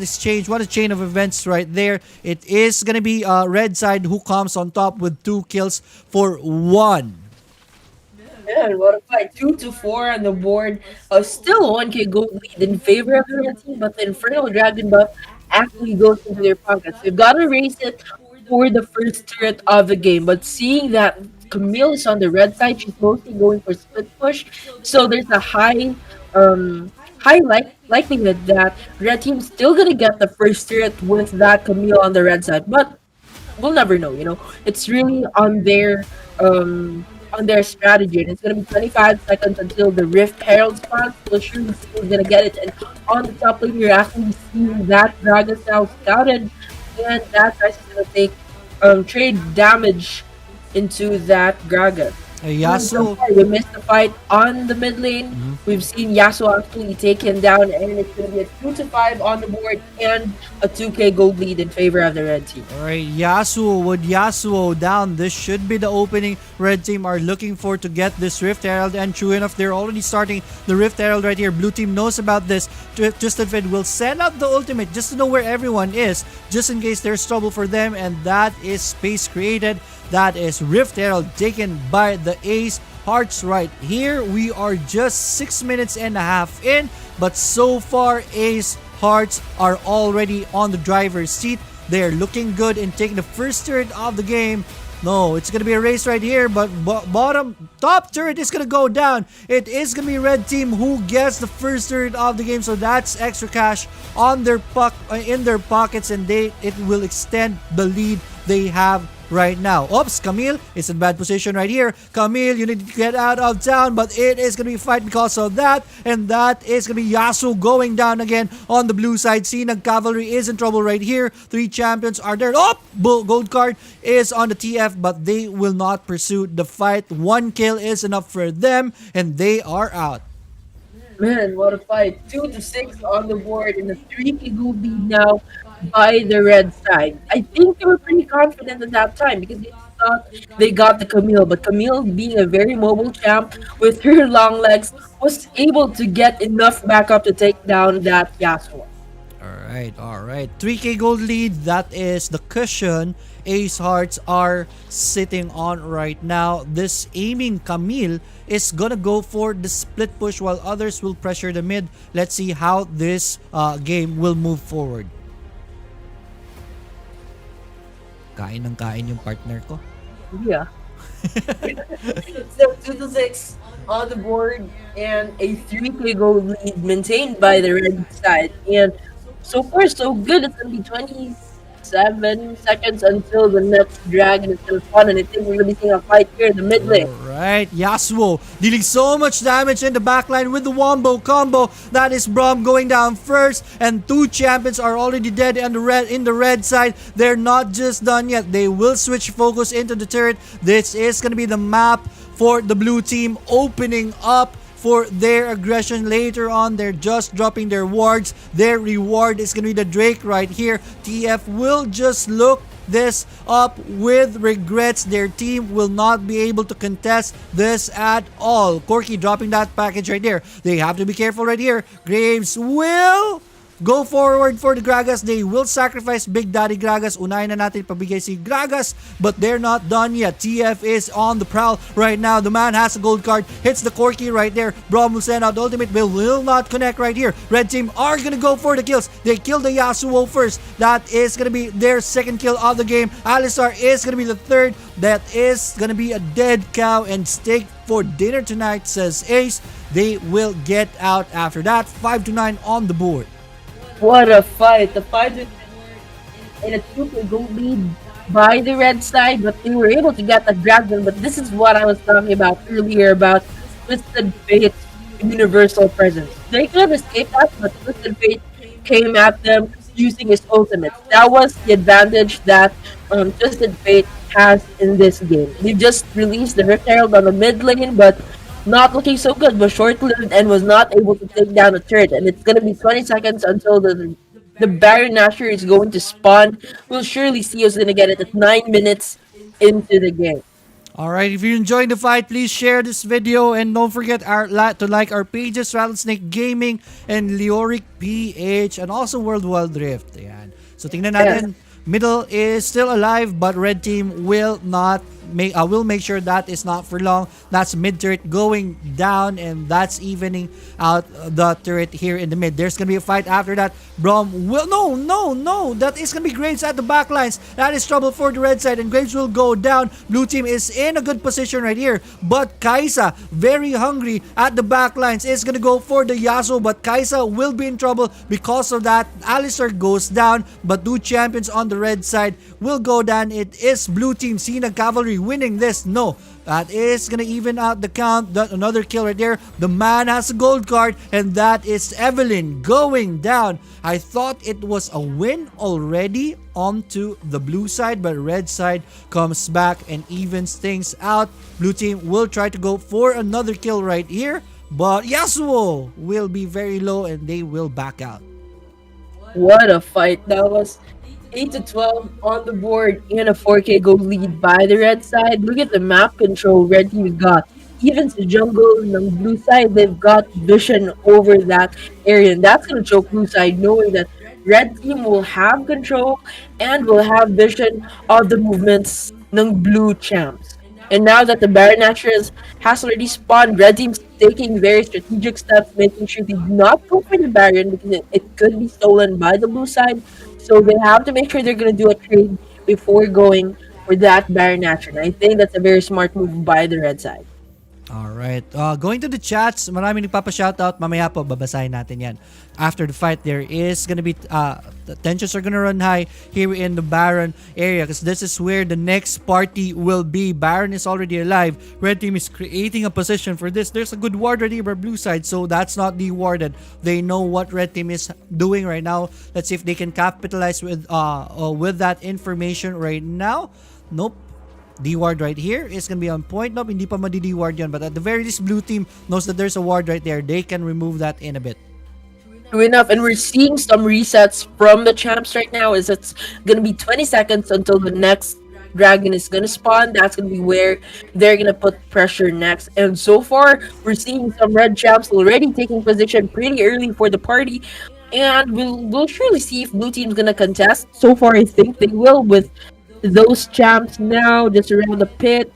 exchange! What a chain of events right there! It is gonna be red side who comes on top with 2 kills for 1. Man, what a fight. 2-4 on the board. Still 1K gold lead in favor of the red team, but the Infernal Dragon buff actually goes into their pockets. They've got to raise it for the first turret of the game. But seeing that Camille is on the red side, she's mostly going for split push. So there's a high likelihood that red team's still gonna get the first turret with that Camille on the red side. But we'll never know, you know. It's really on their strategy, and it's gonna be 25 seconds until the Rift Herald spawns. So surely is gonna get it. And on the top lane, you're actually seeing that Gragas now scouted, and that guy's gonna take trade damage into that Gragas. So Yasuo. far, we missed the fight on the mid lane. We've seen Yasuo actually take him down, and it's going to be a 2-5 on the board and a 2K gold lead in favor of the red team. Alright, Yasuo with Yasuo down. This should be the opening red team are looking for to get this Rift Herald, and true enough, they're already starting the Rift Herald right here. Blue team knows about this. Twisted Fed will send out the ultimate just to know where everyone is, just in case there's trouble for them, and that is space created. That is Rift Herald taken by the Ace Hearts right here. We are just 6 minutes and a half in, but so far Ace Hearts are already on the driver's seat. They're looking good in taking the first turret of the game. No, it's gonna be a race right here, but top turret is gonna go down. It is gonna be red team who gets the first turret of the game, so that's extra cash on their in their pockets, and it will extend the lead they have right now. Oops, Camille is in bad position right here. Camille, you need to get out of town, but it is gonna be a fight because of that, and that is gonna be Yasuo going down again on the blue side. SINAG Cavalry is in trouble right here. 3 champions are there. Oh, gold card is on the TF, but they will not pursue the fight. 1 kill is enough for them, and they are out. Man, what a fight. 2-6 on the board and a 3K gold lead now by the red side. I think they were pretty confident at that time because they thought they got the Camille, but Camille, being a very mobile champ with her long legs, was able to get enough backup to take down that Yasuo. Alright. 3K gold lead, that is the cushion Ace Hearts are sitting on right now. This aiming Camille is gonna go for the split push while others will pressure the mid. Let's see how this game will move forward. Kain ng kain yung partner ko. Yeah. So 2-6 on the board and a 3K gold lead maintained by the red side. And so far, so good. It's going to be 27 seconds until the next dragon is going to spawn. And I think we're going to be seeing a fight here in the mid lane. Alright, Yasuo dealing so much damage in the backline with the wombo combo. That is Brom going down first, and 2 champions are already dead in the red side. They're not just done yet. They will switch focus into the turret. This is going to be the map for the blue team opening up for their aggression later on. They're just dropping their wards. Their reward is going to be the Drake right here. TF will just look this up with regrets. Their team will not be able to contest this at all. Corky dropping that package right there. They have to be careful right here. Graves will go forward for the Gragas. They will sacrifice Big Daddy Gragas. Unahin na natin pabigay si Gragas, but they're not done yet. TF is on the prowl right now. The man has a gold card. Hits the Corky right there. Brom will send out the ultimate. Will not connect right here. Red team are gonna go for the kills. They kill the Yasuo first. That is gonna be their second kill of the game. Alistar is gonna be the third. That is gonna be a dead cow and steak for dinner tonight, says Ace. They will get out after that. 5-9 on the board. What a fight. The fight in a 2K gold lead by the red side, but they were able to get the dragon. But this is what I was talking about earlier about Twisted Fate's universal presence. They could have escaped that, but Twisted Fate came at them using his ultimates. That was the advantage that Twisted Fate has in this game. They just released the Rift Herald on the mid lane, but not looking so good, was short lived and was not able to take down a turret. And it's gonna be 20 seconds until the Baron Nashor is going to spawn. We'll surely see who's gonna get it at 9 minutes into the game. All right, if you're enjoying the fight, please share this video and don't forget to like our pages, Rattlesnake Gaming and Leoric PH and also World Wild Rift. Ayan. So tingnan Yes. natin, middle is still alive but red team will make sure that is not for long. That's mid turret going down and that's evening out the turret here in the mid. There's gonna be a fight after that. Brom will no. That is gonna be Graves at the back lines. That is trouble for the red side and Graves will go down. Blue team is in a good position right here. But Kaisa, very hungry at the back lines, is gonna go for the Yasuo. But Kaisa will be in trouble because of that. Alistar goes down, but two champions on the red side will go down. It is blue team SINAG Cavalry winning this. No, that is gonna even out the count. Another kill right there. The man has a gold card, and that is Evelyn going down. I thought it was a win already onto the blue side, but red side comes back and evens things out. Blue team will try to go for another kill right here, but Yasuo will be very low and they will back out. What a fight. That was 8 to 12 on the board and a 4K gold lead by the red side. Look at the map control red team's got. Even the jungle on the blue side, they've got vision over that area. And that's going to choke blue side, knowing that red team will have control and will have vision of the movements ng blue champs. And now that the Baron Naturals has already spawned, red team's taking very strategic steps, making sure they do not go for the Baron because it could be stolen by the blue side. So they have to make sure they're going to do a trade before going for that Baron Natural. I think that's a very smart move by the red side. Alright. Going to the chats, maraming nagpapa-shoutout. Mamaya po, babasahin natin yan. After the fight, there is gonna be, the tensions are gonna run high here in the Baron area because this is where the next party will be. Baron is already alive. Red team is creating a position for this. There's a good ward right here by blue side, so that's not dewarded. They know what red team is doing right now. Let's see if they can capitalize with that information right now. Nope. D-ward right here is gonna be on point. Nope, hindi pa madi-D-ward yan. But at the very least, blue team knows that there's a ward right there. They can remove that in a bit. True enough, and we're seeing some resets from the champs right now. Is it's gonna be 20 seconds until the next dragon is gonna spawn. That's gonna be where they're gonna put pressure next. And so far, we're seeing some red champs already taking position pretty early for the party. And we'll surely see if blue team's gonna contest. So far, I think they will with those champs now just around the pit,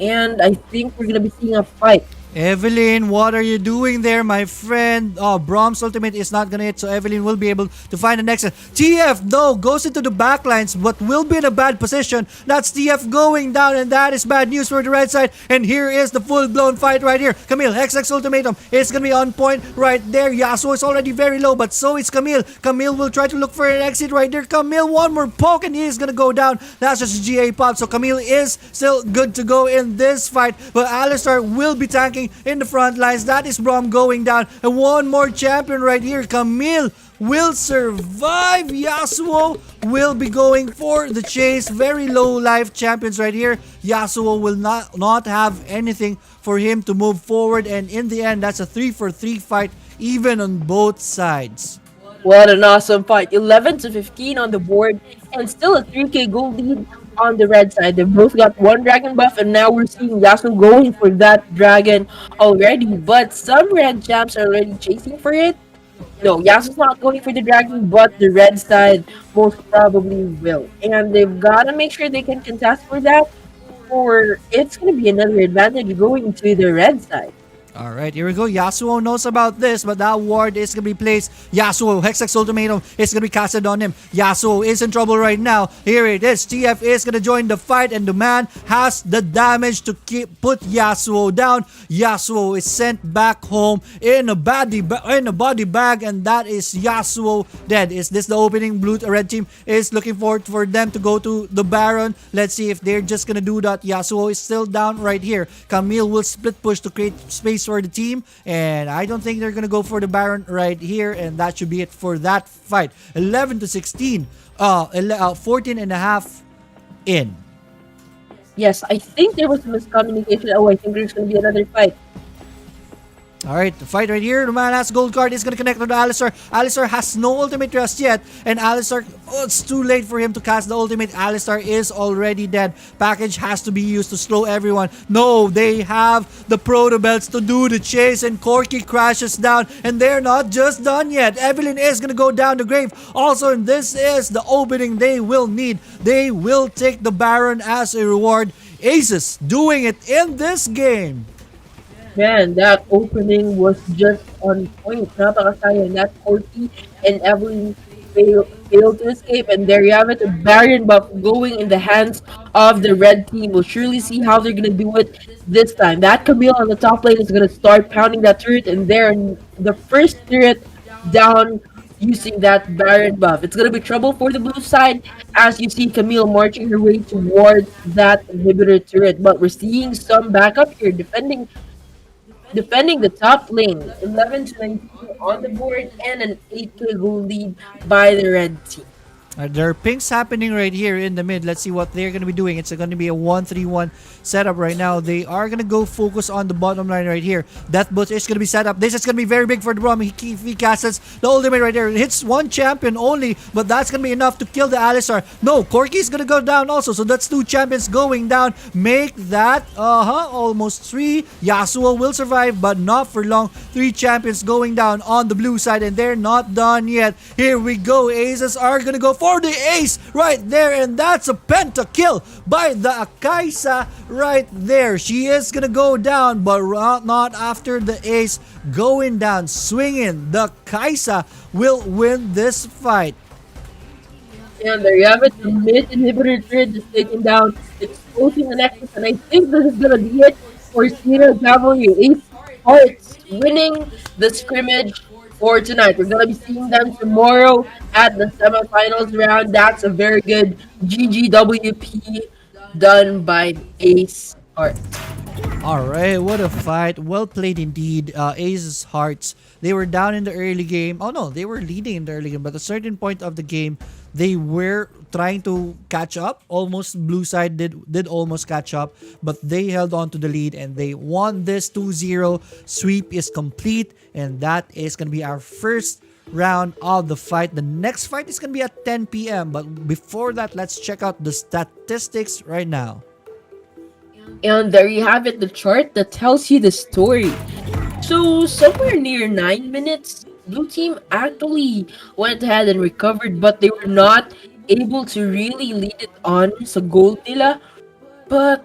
and I think we're gonna be seeing a fight. Evelyn, what are you doing there, my friend? Oh, Brom's ultimate is not gonna hit, so Evelyn will be able to find the next. TF, though, goes into the backlines, but will be in a bad position. That's TF going down, and that is bad news for the red side. And here is the full-blown fight right here. Camille, XX ultimatum is gonna be on point right there. Yasuo is already very low, but so is Camille. Camille will try to look for an exit right there. Camille, one more poke, and he is gonna go down. That's just a GA pop, so Camille is still good to go in this fight, but Alistar will be tanking in the front lines. That is Brom going down. And one more champion right here. Camille will survive. Yasuo will be going for the chase. Very low life champions right here. Yasuo will not have anything for him to move forward. And in the end, that's a 3-for-3 fight, even on both sides. What an awesome fight. 11 to 15 on the board, and still a 3K gold lead on the red side. They've both got one dragon buff, and now we're seeing Yasuo going for that dragon already. But some red champs are already chasing for it. No, Yasuo's not going for the dragon, but the red side most probably will. And they've got to make sure they can contest for that, or it's going to be another advantage going to the red side. All right, here we go. Yasuo knows about this, but that ward is going to be placed. Yasuo, Hexax Ultimatum is going to be casted on him. Yasuo is in trouble right now. Here it is. TF is going to join the fight, and the man has the damage to put Yasuo down. Yasuo is sent back home in a body bag, and that is Yasuo dead. Is this the opening? Red team is looking forward for them to go to the Baron. Let's see if they're just going to do that. Yasuo is still down right here. Camille will split push to create space for the team, and I don't think they're gonna go for the Baron right here, and that should be it for that fight. 11 to 16, 14 and a half in. Yes, I think there was a miscommunication. Oh, I think there's going to be another fight. Alright, the fight right here. The man has gold card. Is going to connect to the Alistar. Alistar has no ultimate just yet. And Alistar, it's too late for him to cast the ultimate. Alistar is already dead. Package has to be used to slow everyone. No, they have the proto belts to do the chase. And Corky crashes down. And they're not just done yet. Evelyn is going to go down the grave. Also, and this is the opening they will need. They will take the Baron as a reward. Aces doing it in this game. Man, that opening was just on point. Napakasayang. That Corky and Evelyn failed to escape. And there you have it. The Baron buff going in the hands of the red team. We'll surely see how they're going to do it this time. That Camille on the top lane is going to start pounding that turret. And they're the first turret down using that Baron buff. It's going to be trouble for the blue side as you see Camille marching her way towards that inhibitor turret. But we're seeing some backup here defending the top lane. 11 to 19 on the board and an 8k goal lead by the red team. There are pings happening right here in the mid. Let's see what they're going to be doing. It's going to be a 1-3-1 setup right now. They are going to go focus on the bottom line right here. Death Boot is going to be set up. This is going to be very big for the Brom. He casts the ultimate right there. It hits one champion only, but that's going to be enough to kill the Alistar. No, Corky is going to go down also. So that's two champions going down. Make that, almost three. Yasuo will survive, but not for long. Three champions going down on the blue side, and they're not done yet. Here we go. Aces are going to go for the ace right there, and that's a pentakill by the Akaisa right there. She is gonna go down, but not after the ace going down, swinging. The Kaisa will win this fight. And there you have it. The mid inhibitor turret is taken down, exposing the nexus, and I think this is gonna be it for SINAG Cavalry. Ace Hearts winning the scrimmage for tonight. We're gonna be seeing them tomorrow at the semifinals round. That's a very good GGWP done by Ace Heart. Alright, what a fight. Well played indeed. Ace's Hearts, they were down in the early game. Oh no, they were leading in the early game, but at a certain point of the game, they were trying to catch up. Almost blue side did almost catch up, but they held on to the lead and they won this 2-0. Sweep is complete, and that is going to be our first round of the fight. The next fight is going to be at 10 p.m. But before that, let's check out the statistics right now. And there you have it, the chart that tells you the story. So somewhere near 9 minutes, blue team actually went ahead and recovered, but they were not able to really lead it on sa goal nila. But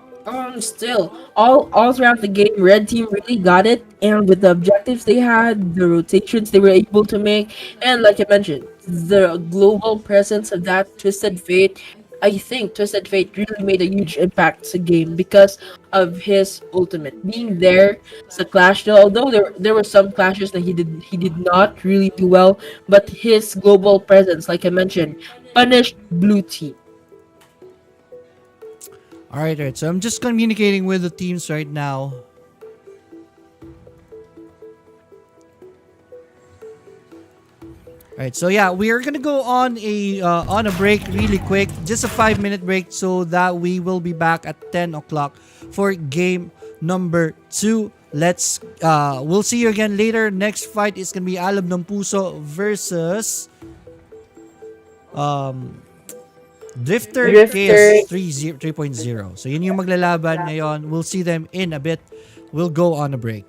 still, all throughout the game, red team really got it, and with the objectives they had, the rotations they were able to make, and like I mentioned, the global presence of that Twisted Fate. I think Twisted Fate really made a huge impact to the game because of his ultimate being there. Sa clash, though, although there were some clashes that he did not really do well, but his global presence, like I mentioned, punished blue team. Alright, so I'm just communicating with the teams right now. Alright, so yeah, we are gonna go on a break really quick, just a 5-minute break, so that we will be back at 10 o'clock for game number 2. We'll see you again later. Next fight is gonna be Alab ng Puso versus Drifter KS 3.0. So yun yung maglalaban ngayon. We'll see them in a bit. We'll go on a break.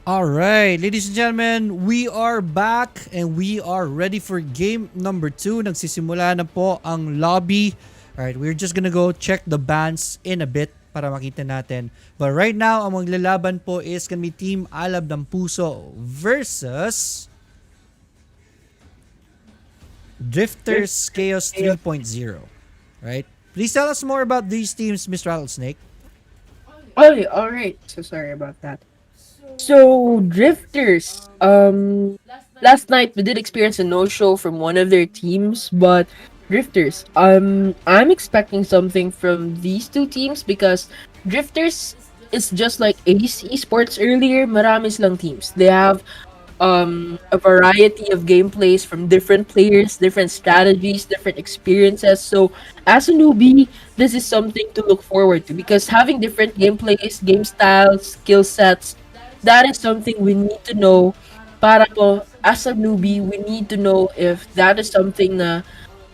All right, ladies and gentlemen, we are back and we are ready for game number 2. Nagsisimula na po ang lobby. All right, we're just gonna go check the bans in a bit para makita natin. But right now, ang maglalaban po is gonna be Team Alab ng Puso versus Drifters Chaos 3.0. Right? Please tell us more about these teams, Mr. Rattlesnake. Oh, all right. So sorry about that. So drifters. Last night we did experience a no-show from one of their teams, but drifters. I'm expecting something from these two teams because drifters is just like Ace Esports earlier. Marami silang teams. They have a variety of gameplays from different players, different strategies, different experiences. So as a newbie, this is something to look forward to because having different gameplays, game styles, skill sets, that is something we need to know. Para po, as a newbie, we need to know if that is something na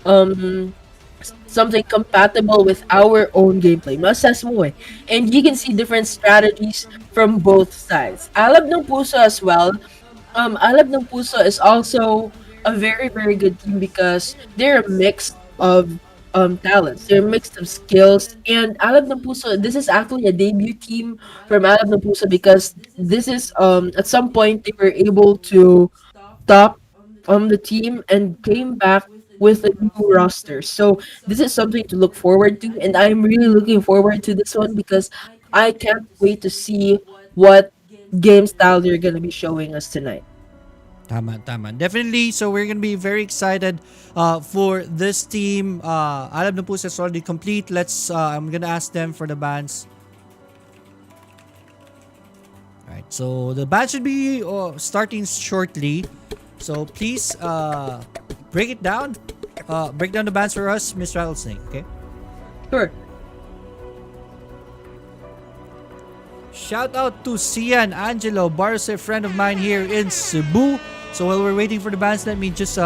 um something compatible with our own gameplay. Masas mo eh. And you can see different strategies from both sides. Alab ng Puso as well. Alab ng Puso is also a very, very good team because they're a mix of talents. They're a mix of skills. And Alab ng Puso, this is actually a debut team from Alab ng Puso because this is at some point they were able to top the team and came back with a new roster. So this is something to look forward to, and I'm really looking forward to this one because I can't wait to see what game style they're gonna be showing us tonight. Tama, tama. Definitely. So we're gonna be very excited for this team. Alab na po is already complete. I'm gonna ask them for the bans. Alright, so the ban should be starting shortly. So please break it down. Break down the bans for us, Mr. Rattlesnake, okay? Sure. Shout out to Cian Angelo Barce, a friend of mine here in Cebu. So while we're waiting for the bands, let me just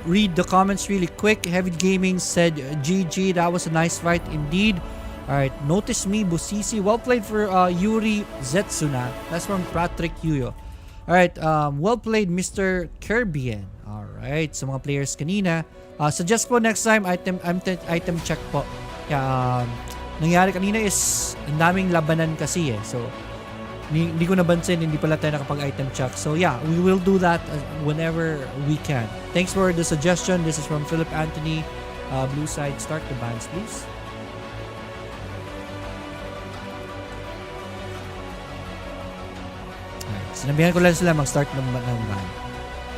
read the comments really quick. Heavy Gaming said, GG, that was a nice fight indeed. Alright, notice me, Busisi. Well played for Yuri Zetsuna. That's from Patrick Yuyo. Alright, well played, Mr. Kerbian. Alright, sa mga players kanina. Suggest po next time, item check po. Yeah, nangyari kanina is ang daming labanan kasi eh. So, hindi ko nabansin, hindi pala tayo nakapag-item check. So yeah, we will do that whenever we can. Thanks for the suggestion. This is from Philip Anthony. Blue side, start the bans please. Alright, sinabihan ko lang sila mag-start ng ban.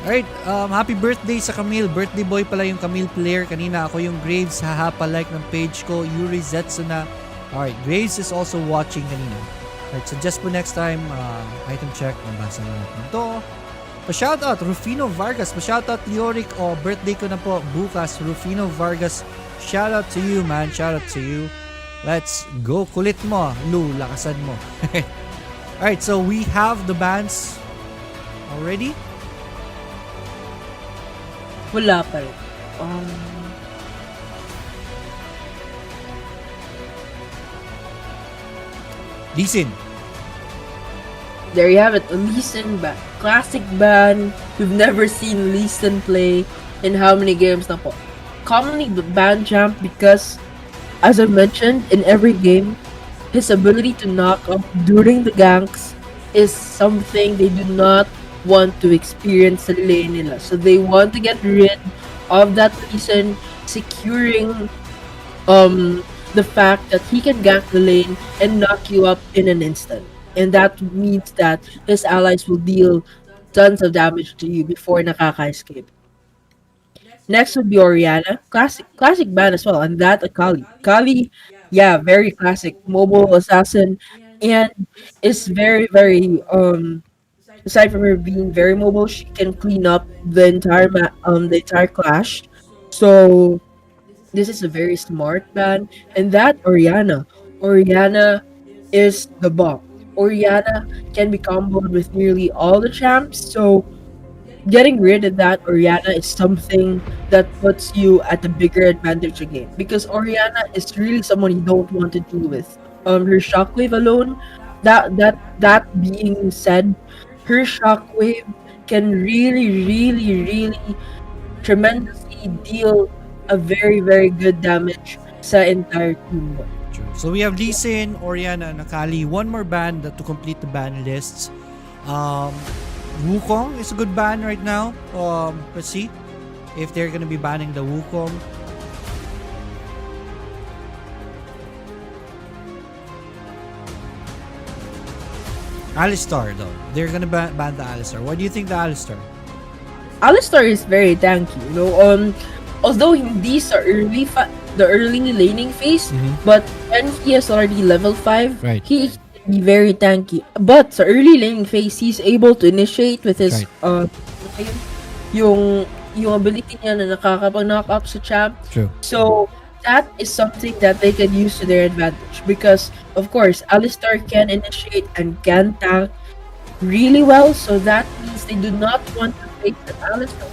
Alright, happy birthday sa Camille. Birthday boy pala yung Camille player. Kanina ako yung Graves. Haha, pa-like ng page ko. Yuri Zetsuna. Alright, Graves is also watching kanina. Alright, suggest po next time, item check. Nabasa na natin ito. Pa-shoutout, Rufino Vargas. Pa-shoutout, Lioric. Birthday ko na po bukas. Rufino Vargas. Shoutout to you, man. Shoutout to you. Let's go. Kulit mo. Lu, lakasan mo. Alright, so we have the bands already. Wala pa rin. Listen. There you have it. A Lee Sin ban. Classic ban. We've never seen Lee Sin play in how many games na po. Commonly ban champ because, as I mentioned, in every game, his ability to knock off during the ganks is something they do not want to experience sa lane nila. So they want to get rid of that reason, securing the fact that he can gank the lane and knock you up in an instant. And that means that his allies will deal tons of damage to you before nakaka-escape. Next would be Oriana. Classic ban as well. And that Akali. Akali, yeah, very classic. Mobile assassin. And is very, very aside from her being very mobile, she can clean up the entire clash. So this is a very smart ban. And that Oriana is the bomb. Oriana can be comboed with nearly all the champs. So getting rid of that Oriana is something that puts you at a bigger advantage again. Because Oriana is really someone you don't want to deal with. Her shockwave alone That being said, her shockwave can really, really, really tremendously deal a very, very good damage sa entire team mo. True. So we have Lee Sin, Oriana, and Akali. One more ban to complete the ban lists. Um, Wukong is a good ban right now. Let's see if they're gonna be banning the Wukong. Alistar though. They're gonna ban the Alistar. What do you think the Alistar? Alistar is very tanky, you know. Although hindi sa the early laning phase, but when he is already level 5, Right. he can be very tanky. But sa early laning phase, he's able to initiate with his Right. yung yung ability niya na nakakapag-knock up sa champ. True. So that is something that they can use to their advantage because of course Alistar can initiate and can tank really well, so that means they do not want to face an Alistar.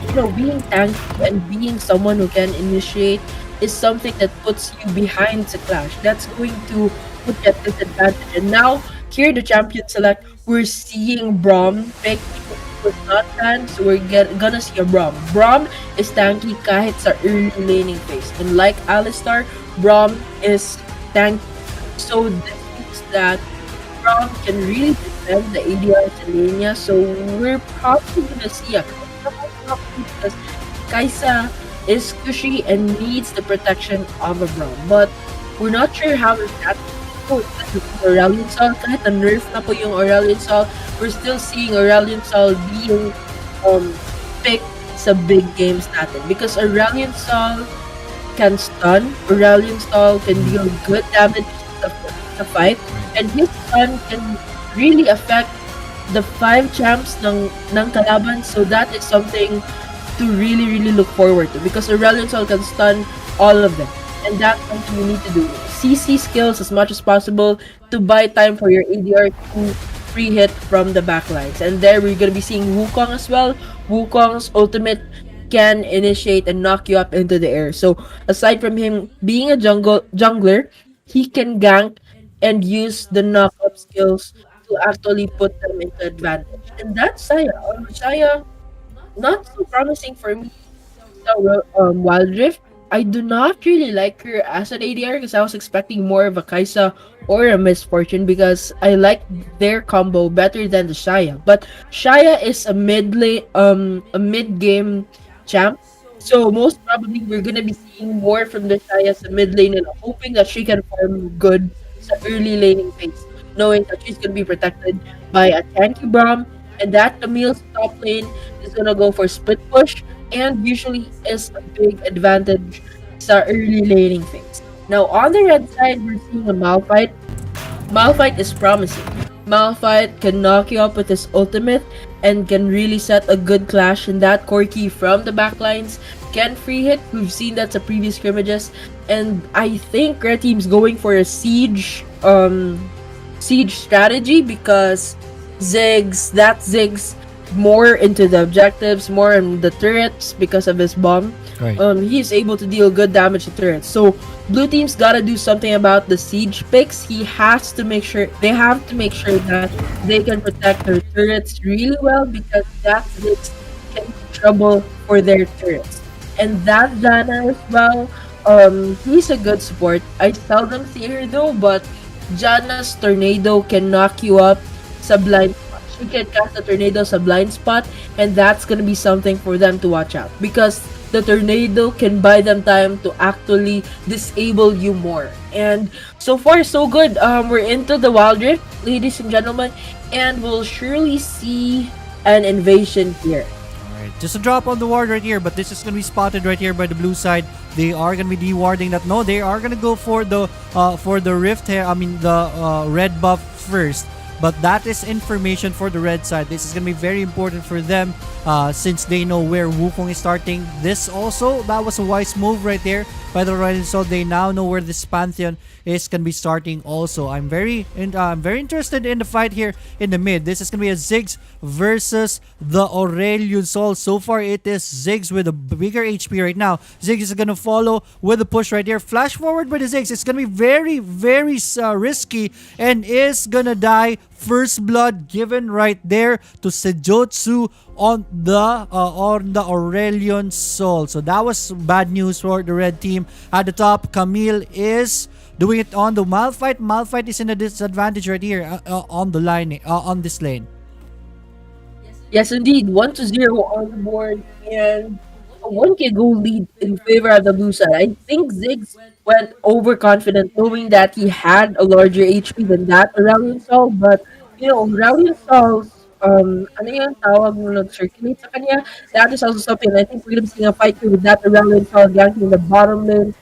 You know, being tanky and being someone who can initiate is something that puts you behind the clash. That's going to put you at disadvantage. And now, here the champion select, we're seeing Braum pick was not banned, so gonna see a Braum. Braum is tanky kahit sa early laning phase. And like Alistar, Braum is tanky. So this means that Braum can really defend the ADR Selenia, so we're probably gonna see a because Kaisa is squishy and needs the protection of a Braum. But we're not sure how that goes. Aurelion Sol, kahit na-nerf na po yung Aurelion Sol, we're still seeing Aurelion Sol being picked sa big games natin. Because Aurelion Sol can stun, Aurelion Sol can deal good damage to the fight, and his stun can really affect the 5 champs ng kalaban, so that is something to really, really look forward to because Aurelion Sol can stun all of them, and that's something you need to do. CC skills as much as possible to buy time for your ADR to free hit from the backlines, and there we're gonna be seeing Wukong as well. Wukong's ultimate can initiate and knock you up into the air. So aside from him being a jungler, he can gank and use the knock-up skills to actually put them into advantage. And that's Saya. Saya, not so promising for me. So, Wild Rift, I do not really like her as an ADR because I was expecting more of a Kaisa or a Misfortune because I like their combo better than the Shaya. But Shaya is a mid game champ. So most probably we're gonna be seeing more from the Shaya sa mid lane and hoping that she can farm good sa early laning phase, knowing that she's gonna be protected by a tanky Braum and that Camille's top lane is gonna go for split push and usually is a big advantage sa early laning phase. Now on the red side, we're seeing a Malphite. Malphite is promising. Malphite can knock you up with his ultimate and can really set a good clash, and that Corki from the backlines can free hit. We've seen that sa previous scrimmages, and I think Red Team's going for a siege strategy because Ziggs more into the objectives, more in the turrets because of his bomb. Right. He is able to deal good damage to turrets. So blue team's gotta do something about the siege picks. They have to make sure that they can protect their turrets really well because that Ziggs can be trouble for their turrets. And that Jana as well, he's a good support. I seldom see her though, but Jana's tornado can knock you up sa blind spot. She can cast a tornado sa blind spot, and that's gonna be something for them to watch out because the tornado can buy them time to actually disable you more. And so far so good. We're into the Wild Rift, ladies and gentlemen, and we'll surely see an invasion here. Alright, just a drop on the ward right here, but this is gonna be spotted right here by the blue side. They are gonna be dewarding that. No, they are gonna go for the rift here. I mean the red buff first. but that is information for the red side. This is going to be very important for them since they know where Wukong is starting. This also, that was a wise move right there by the red, so they now know where this Pantheon is going to be starting also. I'm very interested in the fight here in the mid. This is going to be a Ziggs versus the Aurelion Sol. So far, it is Ziggs with a bigger HP right now. Ziggs is going to follow with the push right here. Flash forward by the Ziggs. It's going to be very, very risky and is going to die. First blood given right there to Sejotsu on the Aurelion Sol. So that was bad news for the red team. At the top, Camille is doing it on the Malphite. Malphite is in a disadvantage right here on the line, on this lane. Yes, indeed. 1-0 on the board and a 1K goal lead in favor of the blue side. I think Ziggs went overconfident knowing that he had a larger HP than that Aurelion Sol. But, Aurelion Sol's, ano yung tawag mo nag-circulate sa kanya? That is also something. I think we're going to be seeing a fight here with that Aurelion Sol ganking in the bottom lane.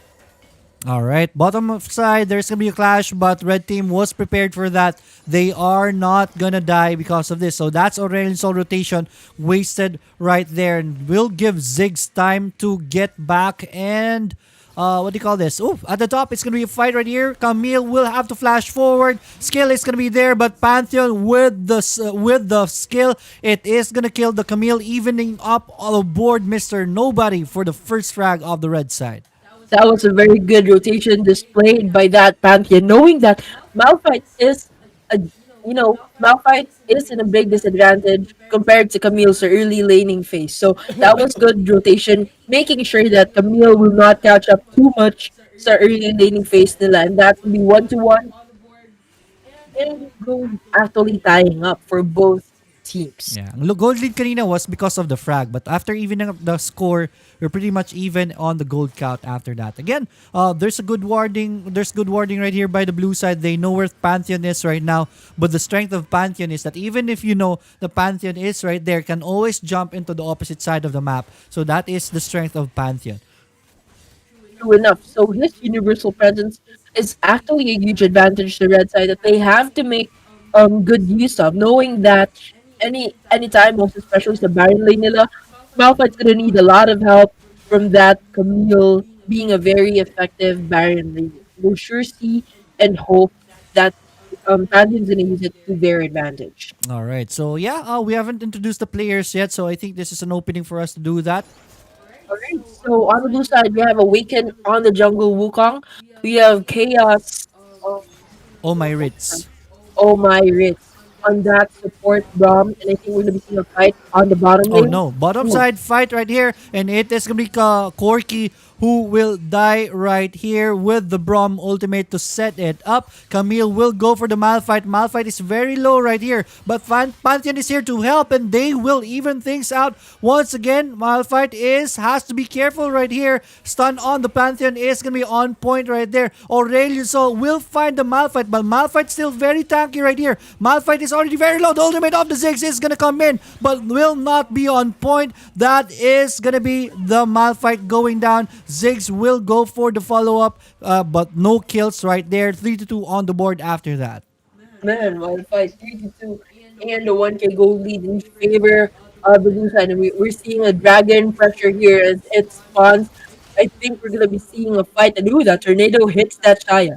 All right, bottom of side, there's gonna be a clash, but red team was prepared for that. They are not gonna die because of this. So that's Aurelion Sol rotation wasted right there, and will give Ziggs time to get back and. What do you call this? Oh, at the top, it's going to be a fight right here. Camille will have to flash forward. Skill is going to be there, but Pantheon with the skill, it is going to kill the Camille, evening up all aboard Mr. Nobody for the first frag of the red side. That was a very good rotation displayed by that Pantheon, knowing that Malphite is a Malphite is in a big disadvantage compared to Camille's early laning phase. So that was good rotation, making sure that Camille will not catch up too much sa early laning phase nila. And that will be 1-1. And go actually tying up for both teams. Yeah, ang gold lead kanina was because of the frag, but after evening up the score, we're pretty much even on the gold count after that. Again, there's a good warding. There's good warding right here by the blue side. They know where Pantheon is right now, but the strength of Pantheon is that even if you know the Pantheon is right there, can always jump into the opposite side of the map. So that is the strength of Pantheon. True enough. So his universal presence is actually a huge advantage to the red side that they have to make good use of, knowing that anytime, most especially sa Baron lane nila, Malphite's gonna need a lot of help from that Camille being a very effective Baron lane. We'll sure see and hope that Pantheon's gonna use it to their advantage. All right, so yeah, we haven't introduced the players yet, so I think this is an opening for us to do that. Alright, so on the blue side, we have Awaken on the jungle Wukong. We have Chaos. Oh my Ritz. Oh my Ritz on that support Brom, and I think we're gonna be seeing a fight on the bottom Oh lane. no, bottom Ooh. side fight right here, and it is gonna be Corky who will die right here with the Brom ultimate to set it up. Camille will go for the Malphite. Malphite is very low right here, but Pantheon is here to help, and they will even things out. Once again, Malphite has to be careful right here. Stun on the Pantheon is gonna be on point right there. Aurelion Sol will find the Malphite, but Malphite still very tanky right here. Malphite is already very low. The ultimate of the Ziggs is gonna come in, but will not be on point. That is gonna be the Malphite going down. Ziggs will go for the follow-up, but no kills right there. 3-2 on the board after that. Man, one fight 3-2 and the 1K goal lead in favor of the blue side. And we're seeing a dragon pressure here as it spawns. I think we're gonna be seeing a fight, and ooh, that tornado hits that Shaya.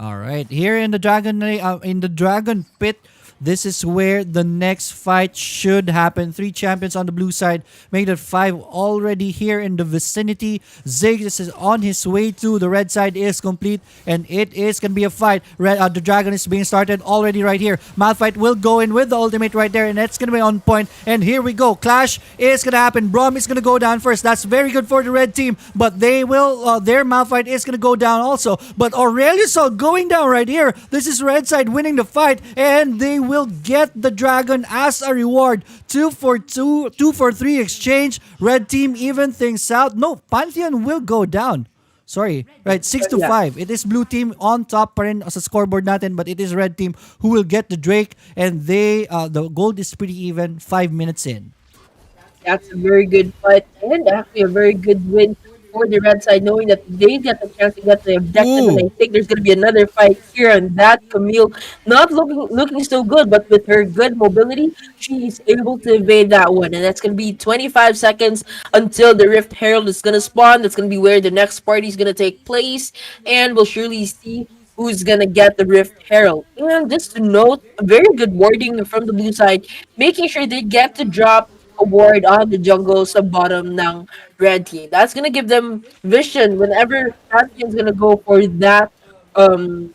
All right, here in the dragon pit, this is where the next fight should happen. 3 champions on the blue side, made it 5 already here in the vicinity. Ziggs is on his way to the red side is complete, and it is gonna be a fight. The dragon is being started already right here. Malphite will go in with the ultimate right there, and it's gonna be on point. And here we go. Clash is gonna happen. Brom is gonna go down first. That's very good for the red team, but they will. Their Malphite is gonna go down also. But Aurelius going down right here. This is red side winning the fight, and they will get the dragon as a reward. 2-for-3 exchange. Red team even things out. No, Pantheon will go down. Sorry. Right, 6-5. It is blue team on top pa rin sa scoreboard natin, but it is red team who will get the Drake, and the gold is pretty even 5 minutes in. That's a very good fight and actually a very good win for the red side, knowing that they get the chance to get the objective. And Ooh. I think there's going to be another fight here on that. Camille not looking so good, but with her good mobility, she's able to evade that one. And that's going to be 25 seconds until the Rift Herald is going to spawn. That's going to be where the next party is going to take place. And we'll surely see who's gonna get the Rift Herald. And just to note, a very good warding from the blue side, making sure they get to drop a ward on the jungle sa bottom ng red team. That's gonna give them vision whenever champion's gonna go for um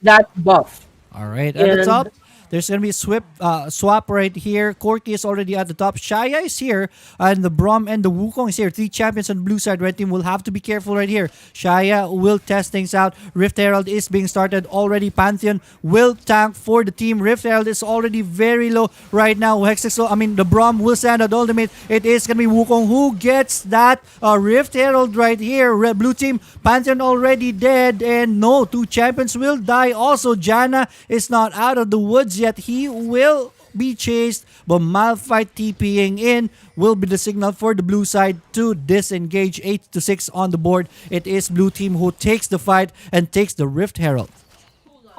that buff. All right, at the And top, there's going to be a swap right here. Corky is already at the top. Shaya is here, and the Brom and the Wukong is here. Three champions on the blue side. Red team will have to be careful right here. Shaya will test things out. Rift Herald is being started already. Pantheon will tank for the team. Rift Herald is already very low right now. The Brom will stand at ultimate. It is going to be Wukong who gets that Rift Herald right here. Blue team, Pantheon already dead, and no, two champions will die. Also, Jana is not out of the woods yet. He will be chased, but Malphite TPing in will be the signal for the blue side to disengage. 8-6 on the board. It is blue team who takes the fight and takes the Rift Herald.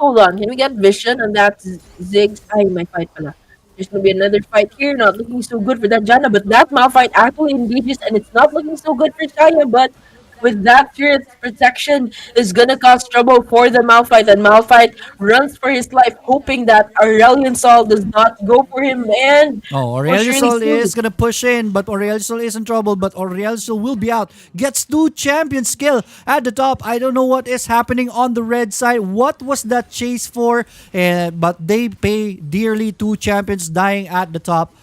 hold on, can we get vision on that Ziggs? Ay, my fight pala. There's gonna be another fight here. Not looking so good for that Jana, but that Malphite actually engages, and it's not looking so good for Shaya. But with that Fierce protection is gonna cause trouble for the Malphite, and Malphite runs for his life, hoping that Aurelion Sol does not go for him, and Oh, we'll surely Aureliusol see. is gonna push in, but Aureliusol is in trouble. But Aureliusol will be out. Gets two champion skill at the top. I don't know what is happening on the red side. What was that chase for? But they pay dearly. Two champions dying at the top.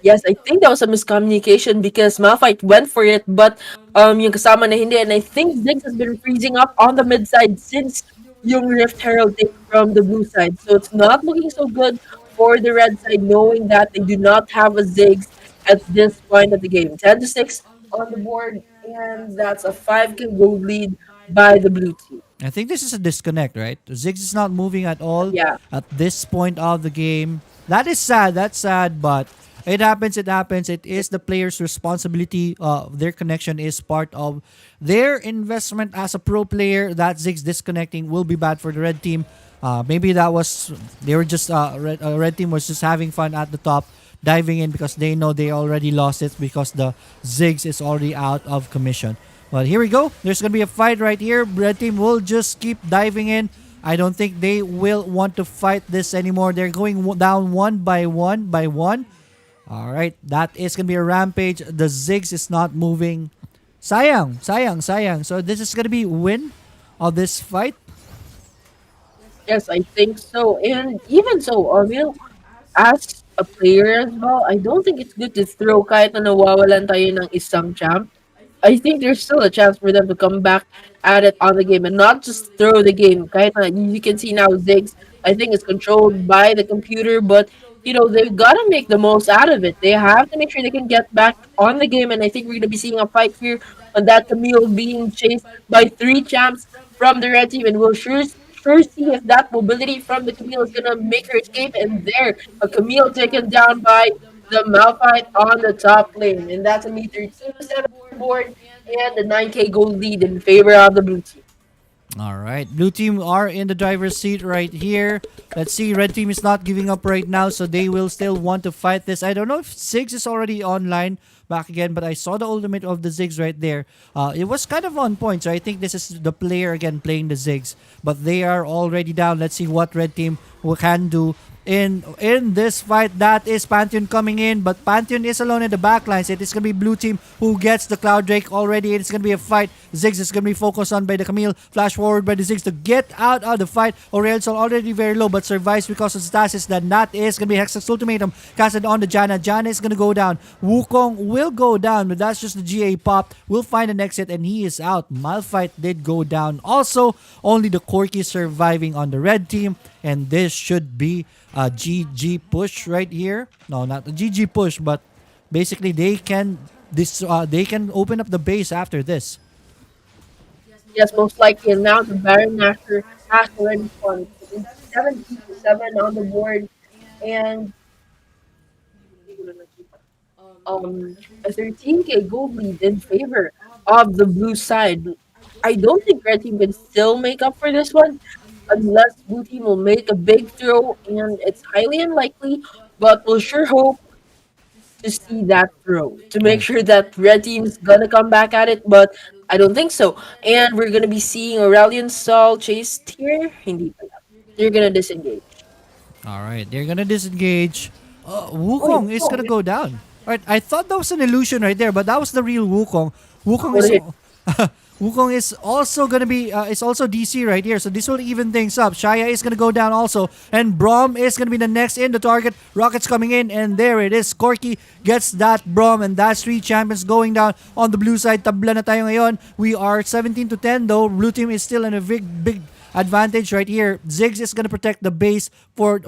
Yes, I think that was a miscommunication because Malphite went for it, but yung kasama na hindi. And I think Ziggs has been freezing up on the mid side since yung Rift Herald take from the blue side. So it's not looking so good for the red side, knowing that they do not have a Ziggs at this point of the game. 10-6 on the board, and that's a 5K gold lead by the blue team. I think this is a disconnect, right? Ziggs is not moving at all Yeah. at this point of the game. That is sad. That's sad, but it happens. It happens. It is the player's responsibility. Their connection is part of their investment as a pro player. That Ziggs disconnecting will be bad for the red team. Maybe that was they were just red team was just having fun at the top, diving in because they know they already lost it because the Ziggs is already out of commission. Well, here we go. There's gonna be a fight right here. Red team will just keep diving in. I don't think they will want to fight this anymore. They're going down one by one by one. All right, that is gonna be a rampage. The Ziggs is not moving. Sayang, sayang, sayang. So this is gonna be win of this fight. Yes, I think so. And even so, as a player as well, I don't think it's good to throw kahit na nawawalan tayo ng isang champ. I think there's still a chance for them to come back at it on the game and not just throw the game. Kahit na you can see now Ziggs, I think it's controlled by the computer, but they've got to make the most out of it. They have to make sure they can get back on the game, and I think we're going to be seeing a fight here on that Camille being chased by three champs from the red team, and we'll sure see if that mobility from the Camille is going to make her escape. And there, a Camille taken down by the Malphite on the top lane, and that's a meter 2-7 board and the 9K gold lead in favor of the blue team. All right, blue team are in the driver's seat right here. Let's see, red team is not giving up right now, so they will still want to fight this. I don't know if Ziggs is already online back again, but I saw the ultimate of the Ziggs right there. It was kind of on point, so I think this is the player again playing the Ziggs, but they are already down. Let's see what red team can do in this fight. That is Pantheon coming in, but Pantheon is alone in the backlines. It is going to be blue team who gets the Cloud Drake already. It's going to be a fight. Ziggs is going to be focused on by the Camille. Flash forward by the Ziggs to get out of the fight. Aureliusol already very low but survives because of stasis. Then that is going to be Hexa's ultimatum casted on the Jana. Jana is going to go down. Wukong will go down, but that's just the GA pop. We'll find an exit and he is out. Malphite did go down. Also, only the Corky surviving on the red team, and this should be a GG push right here. No, not a GG push, but basically they can open up the base after this. Yes, most likely. And now the Baron Nasher has already spawned. It's 17-7 on the board, and a 13K gold lead in favor of the blue side. I don't think red team can still make up for this one unless blue team will make a big throw, and it's highly unlikely, but we'll sure hope to see that throw to make Right. sure that red team's gonna come back at it, but I don't think so. And we're gonna be seeing Aurelion Sol chased here. Hindi pala. They're gonna disengage. All right, they're gonna disengage. Oh, yeah. Wukong is gonna go down. Right, I thought that was an illusion right there, but that was the real Wukong. Wukong What is is it? Wukong is also gonna be is also DC right here, so this will even things up. Shaya is gonna go down also, and Brom is gonna be the next in the target. Rockets coming in, and there it is. Corky gets that Brom, and that's three champions going down on the blue side. Tabla na tayo ngayon. We are 17-10 though. Blue team is still in a big advantage right here. Ziggs is gonna protect the base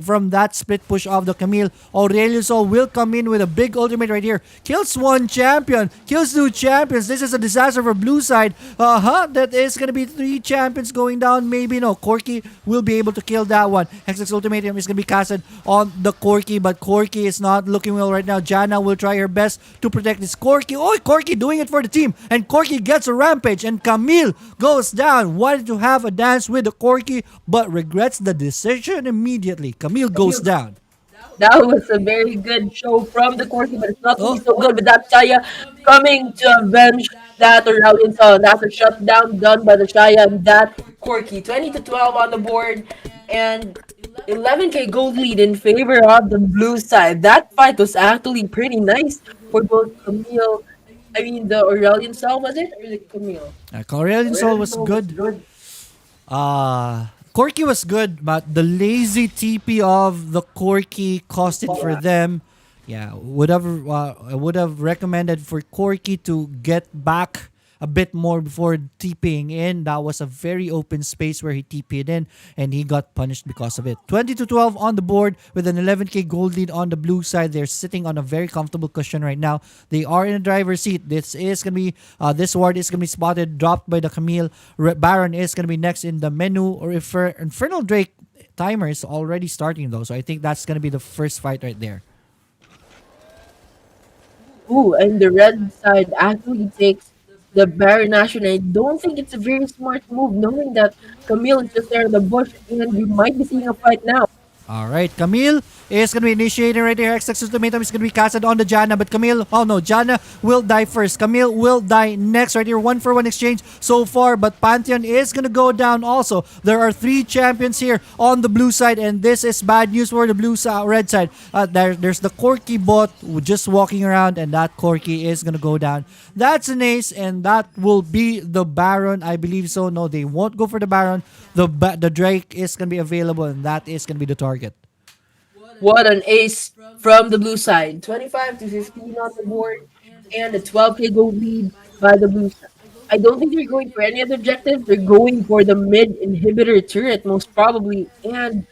from that split push of the Camille. Aurelio Sol will come in with a big ultimate right here. Kills one champion, kills two champions. This is a disaster for blue side. That is gonna be three champions going down. Maybe no. Corky will be able to kill that one. Hexax ultimatum is gonna be casted on the Corky, but Corky is not looking well right now. Jana will try her best to protect this Corky. Oh, Corky doing it for the team, and Corky gets a rampage, and Camille goes down. Wanted to have a dance with the Corky, but regrets the decision immediately. Camille goes down. That was a very good show from the Corky, but it's not Oh, looking so good with that Shaya coming to avenge that Aurelion Sol. That's a shutdown done by the Shaya and that Corky. 20-12 on the board and 11K gold lead in favor of the blue side. That fight was actually pretty nice for both Camille. I mean, the Aurelion Sol, was it? Or the Camille? Corellian Soul was good. Corky was good, but the lazy TP of the Corky cost it for them. Yeah, I would have recommended for Corky to get back a bit more before TPing in. That was a very open space where he TP'd in, and he got punished because of it. 20-12 on the board with an 11K gold lead on the blue side. They're sitting on a very comfortable cushion right now. They are in the driver's seat. This ward is gonna be spotted, dropped by the Camille. Baron is gonna be next in the menu, or if Infernal Drake timer is already starting though, so I think that's gonna be the first fight right there. Ooh, and the red side actually takes the Baron Nation. I don't think it's a very smart move, knowing that Camille is just there in the bush, and we might be seeing a fight now. All right, Camille is going to be initiating right here. X-Texas Ultimatum is going to be casted on the Jana, but Camille, oh no, Jana will die first. Camille will die next right here. 1-for-1 exchange so far, but Pantheon is going to go down also. There are three champions here on the blue side, and this is bad news for the red side. There's the Corky bot just walking around, and that Corky is going to go down. That's an ace, and that will be the Baron. I believe so. No, they won't go for the Baron. The Drake is going to be available, and that is going to be the target. What an ace from the blue side. 25-15 on the board, and a 12K gold lead by the blue side. I don't think they're going for any other objective. They're going for the mid inhibitor turret, most probably, and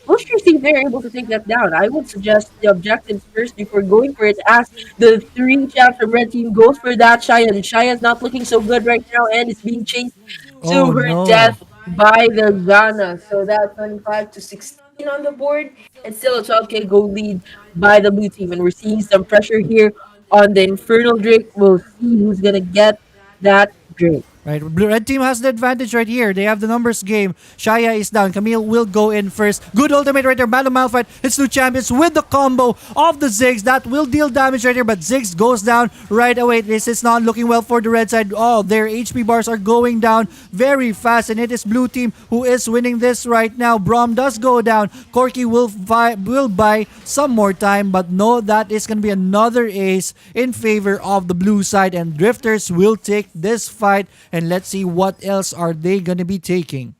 we'll sure see if they're able to take that down. I would suggest the objectives first before going for it, as the three champs from red team goes for that Shaya, and Shaya's not looking so good right now and is being chased to Oh her no. death by the Ghana. So that's 25-16 on the board, and still a 12K gold lead by the blue team. And we're seeing some pressure here on the Infernal Drake. We'll see who's gonna get that Drake. Right, red team has the advantage right here. They have the numbers game. Shaya is down. Camille will go in first. Good ultimate right there. Battle Malphite. It's two champions with the combo of the Ziggs. That will deal damage right here, but Ziggs goes down right away. This is not looking well for the red side. Oh, their HP bars are going down very fast, and it is blue team who is winning this right now. Brom does go down. Corky will buy some more time, but no, that is going to be another ace in favor of the blue side, and Drifters will take this fight. And let's see what else are they gonna be taking.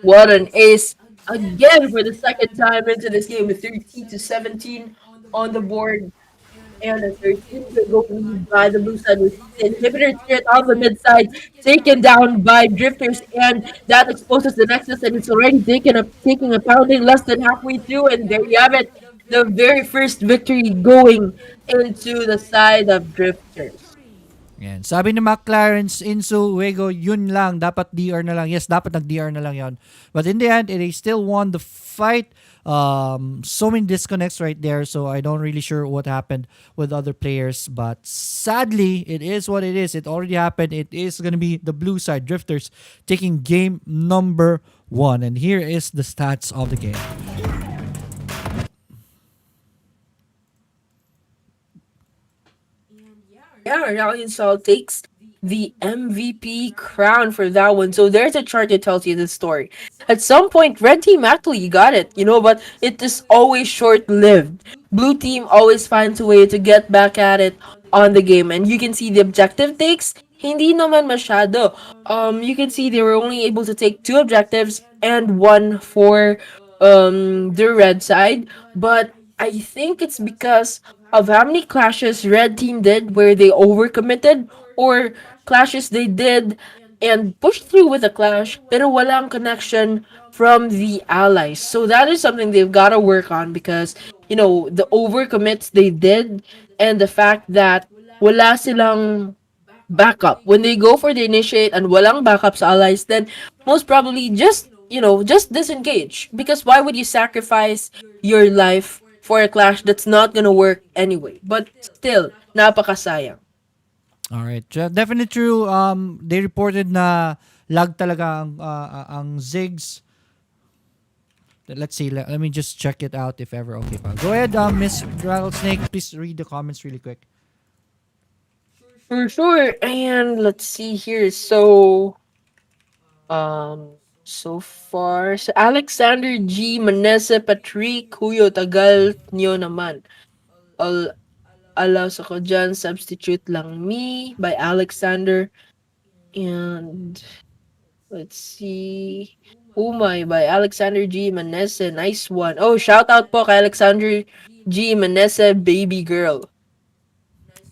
What an ace again for the second time into this game with 13-17 on the board, and a 13 to go lead by the blue side with the inhibitor turret on the mid side taken down by drifters, and that exposes the nexus, and it's already taking a pounding less than halfway through, and there you have it, the very first victory going into the side of drifters. Yan. Sabi ni McLaren, Insu, Wego, yun lang. Dapat DR na lang. Yes, dapat nag-DR na lang yon. But in the end, they still won the fight. So many disconnects right there. So I don't really sure what happened with other players. But sadly, it is what it is. It already happened. It is going to be the blue side Drifters taking game number 1. And here is the stats of the game. Yeah, Rallian Sol takes the MVP crown for that one. So there's a chart that tells you the story. At some point, red team actually got it, but it is always short lived. Blue team always finds a way to get back at it on the game. And you can see the objective takes, hindi naman masyado. You can see they were only able to take 2 objectives and 1 for the red side. But I think it's because of how many clashes red team did where they overcommitted, or clashes they did and pushed through with a clash pero walang connection from the allies. So that is something they've got to work on, because the overcommits they did, and the fact that wala silang backup. When they go for the initiate and walang backup sa allies, then most probably just disengage. Because why would you sacrifice your life for a clash that's not gonna work anyway? But still, napakasayang. Alright. Definitely true. They reported na lag talaga ang Ziggs. Let's see. Let me just check it out if ever okay pa. Go ahead, Miss Rattlesnake. Please read the comments really quick. For sure. And let's see here. So far, sa Alexander G. Manesa Patrick Huyo Tagal nyo naman. Allow sa ko dyan, substitute lang me by Alexander. And let's see, Umay by Alexander G. Manesa. Nice one. Oh, shout out po kay Alexander G. Manesa, baby girl.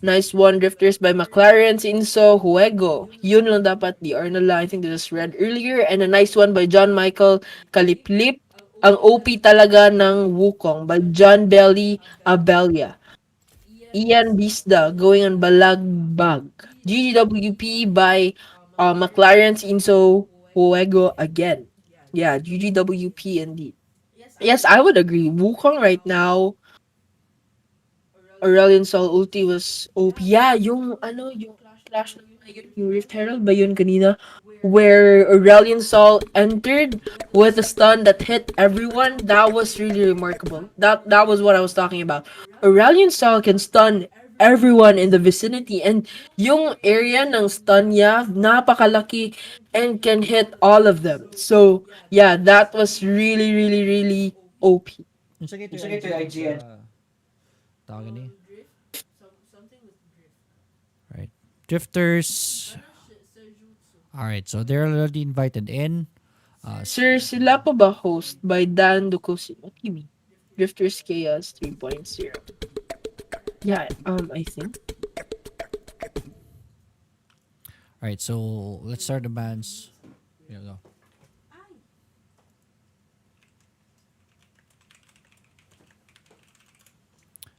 Nice one, Drifters by McLaren, Inso, Huego. Yun lang dapat, DR na lang. I think this was read earlier. And a nice one by John Michael Kaliplip. Ang OP talaga ng Wukong by John Belly Abelia. Ian Bisda going on Balagbag. GGWP by McLaren's Inso Huego again. Yeah, GGWP indeed. Yes, I would agree. Wukong right now, Aurelion Sol ulti was OP. Yeah, yung clash na yun, yung Rift Herald ba yun kanina? Where Aurelion Sol entered with a stun that hit everyone. That was really remarkable. That was what I was talking about. Aurelion Sol can stun everyone in the vicinity, and yung area ng stun niya napakalaki and can hit all of them. So yeah, that was really really really OP. Yung sa IGN. Tawag ni. Right. Drifters. Alright, so they're already invited in. Sir, sila pa ba host by Dan Dukosin? What do you mean? Drifters Chaos 3.0. Yeah, I think. Alright, so let's start the bands. Here we go.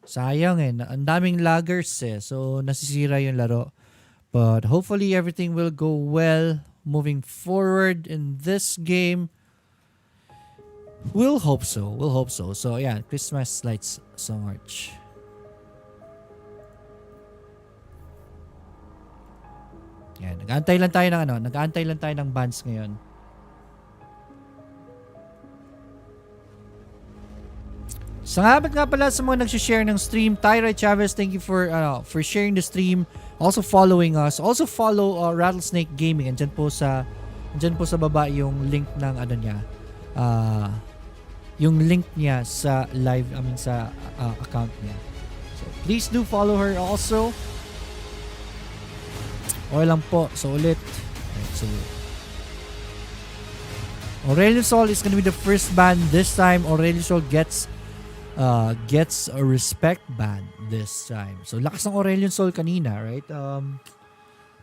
Sayang ang daming laggers so nasisira yung laro. But hopefully everything will go well moving forward in this game. We'll hope so. So yeah, Christmas lights so much. Yan, nag-aantay lang tayo ng bands ngayon. Salamat nga pala sa mga nag-share ng stream. Tyra Chavez, thank you for sharing the stream. Also following us. Also follow Rattlesnake Gaming. Andyan po sa baba yung link ng niya. Yung link niya sa live, sa account niya. So please do follow her also. Okay lang po. So ulit. Right, so Aurelion Sol is gonna be the first ban this time. Aurelion Sol gets a respect ban this time. So lakas ng Aurelion Sol kanina, right?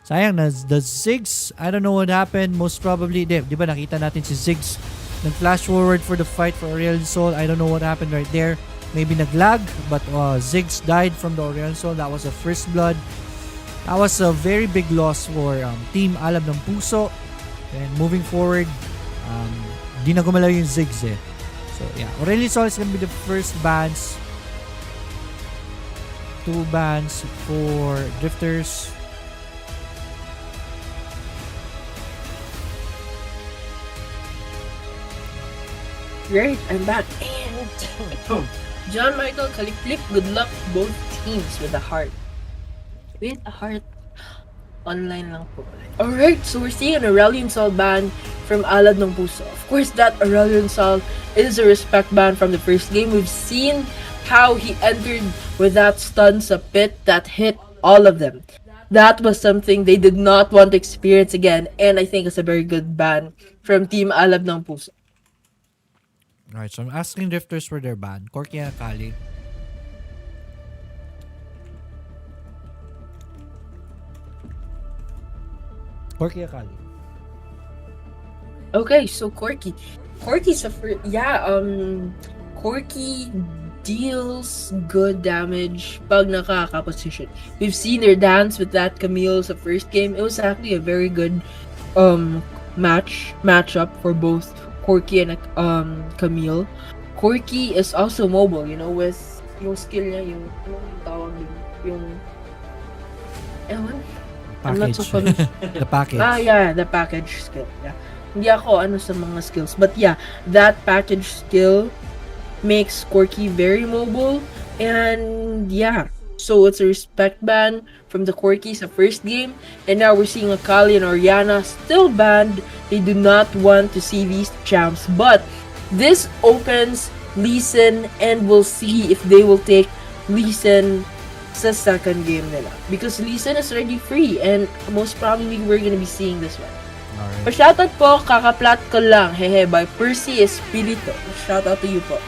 Sayang na the Ziggs, I don't know what happened. Most probably, di ba nakita natin si Ziggs nag-flash forward for the fight for Aurelion Sol. I don't know what happened right there. Maybe naglag, but Ziggs died from the Aurelion Sol. That was a first blood. That was a very big loss for Team Alab ng Puso. And moving forward, um, di na gumalaw yung Zigs eh. So yeah, Aurelion Sol is gonna be the first bans. 2 bans for Drifters. Great, I'm back. And John Michael Kaliflip, good luck both teams with a heart. With a heart. Online lang po. Alright, so we're seeing an Aurelion Sol ban from Alab ng Puso. Of course, that Aurelion Sol is a respect ban from the first game. We've seen how he entered with that stun sa pit that hit all of them. That was something they did not want to experience again, and I think it's a very good ban from Team Alab ng Puso. Alright, so I'm asking Drifters for their ban. Corky and Akali. Corky Akali. Okay, so Corky's a Corky deals good damage pag nakaka-position. We've seen their dance with that Camille sa first game. It was actually a very good matchup for both Corky and Camille. Corky is also mobile, you know, with yung skill niya, yung tawag yung ewan. I'm not so Package. familiar. The package. Yeah, the package skill. Yeah. Hindi ako sa mga skills. But yeah, that package skill makes Corky very mobile. And yeah, so it's a respect ban from the Corky sa first game. And now we're seeing Akali and Oriana still banned. They do not want to see these champs. But this opens Lee Sin, and we'll see if they will take Lee Sin sa second game nila. Because Lee Sin is already free, and most probably we're gonna be seeing this one. Alright. Pa-shoutout po, kakaplat ko lang, hehe, by Percy Espirito. Shoutout to you po.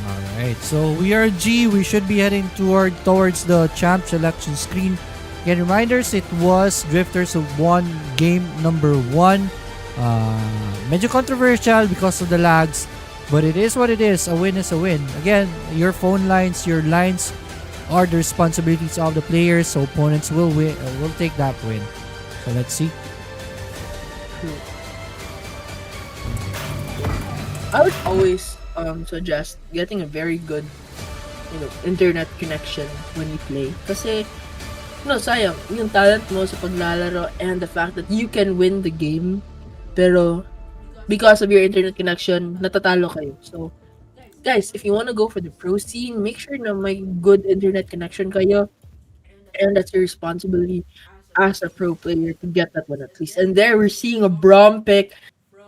Alright, so we are G. We should be heading towards the champ selection screen. Again, reminders, it was Drifters who won game number 1. Medyo controversial because of the lags, but it is what it is. A win is a win. Again, your phone lines, your lines are the responsibilities of the players, so opponents will take that win. So let's see. I would always suggest getting a very good, internet connection when you play. Kasi, sayang, yung talent mo sa paglalaro and the fact that you can win the game, pero because of your internet connection, natatalo kayo. So, guys, if you want to go for the pro scene, make sure na may good internet connection kayo. And that's your responsibility as a pro player to get that one at least. And there we're seeing a Braum pick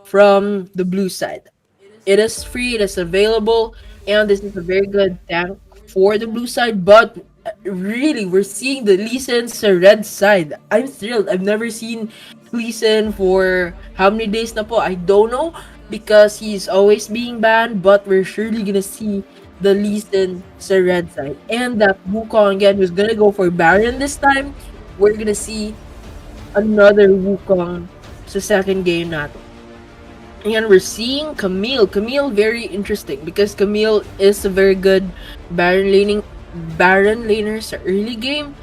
from the blue side. It is free, it is available, and this is a very good tank for the blue side. But really, we're seeing the Lee Sin sa red side. I'm thrilled. I've never seen Lee Sin for how many days na po? I don't know, because he's always being banned, but we're surely gonna see the Lee Sin sa red side. And that Wukong again, who's gonna go for Baron this time, we're gonna see another Wukong sa second game natin. And we're seeing Camille. Camille, very interesting because Camille is a very good Baron laner sa early game,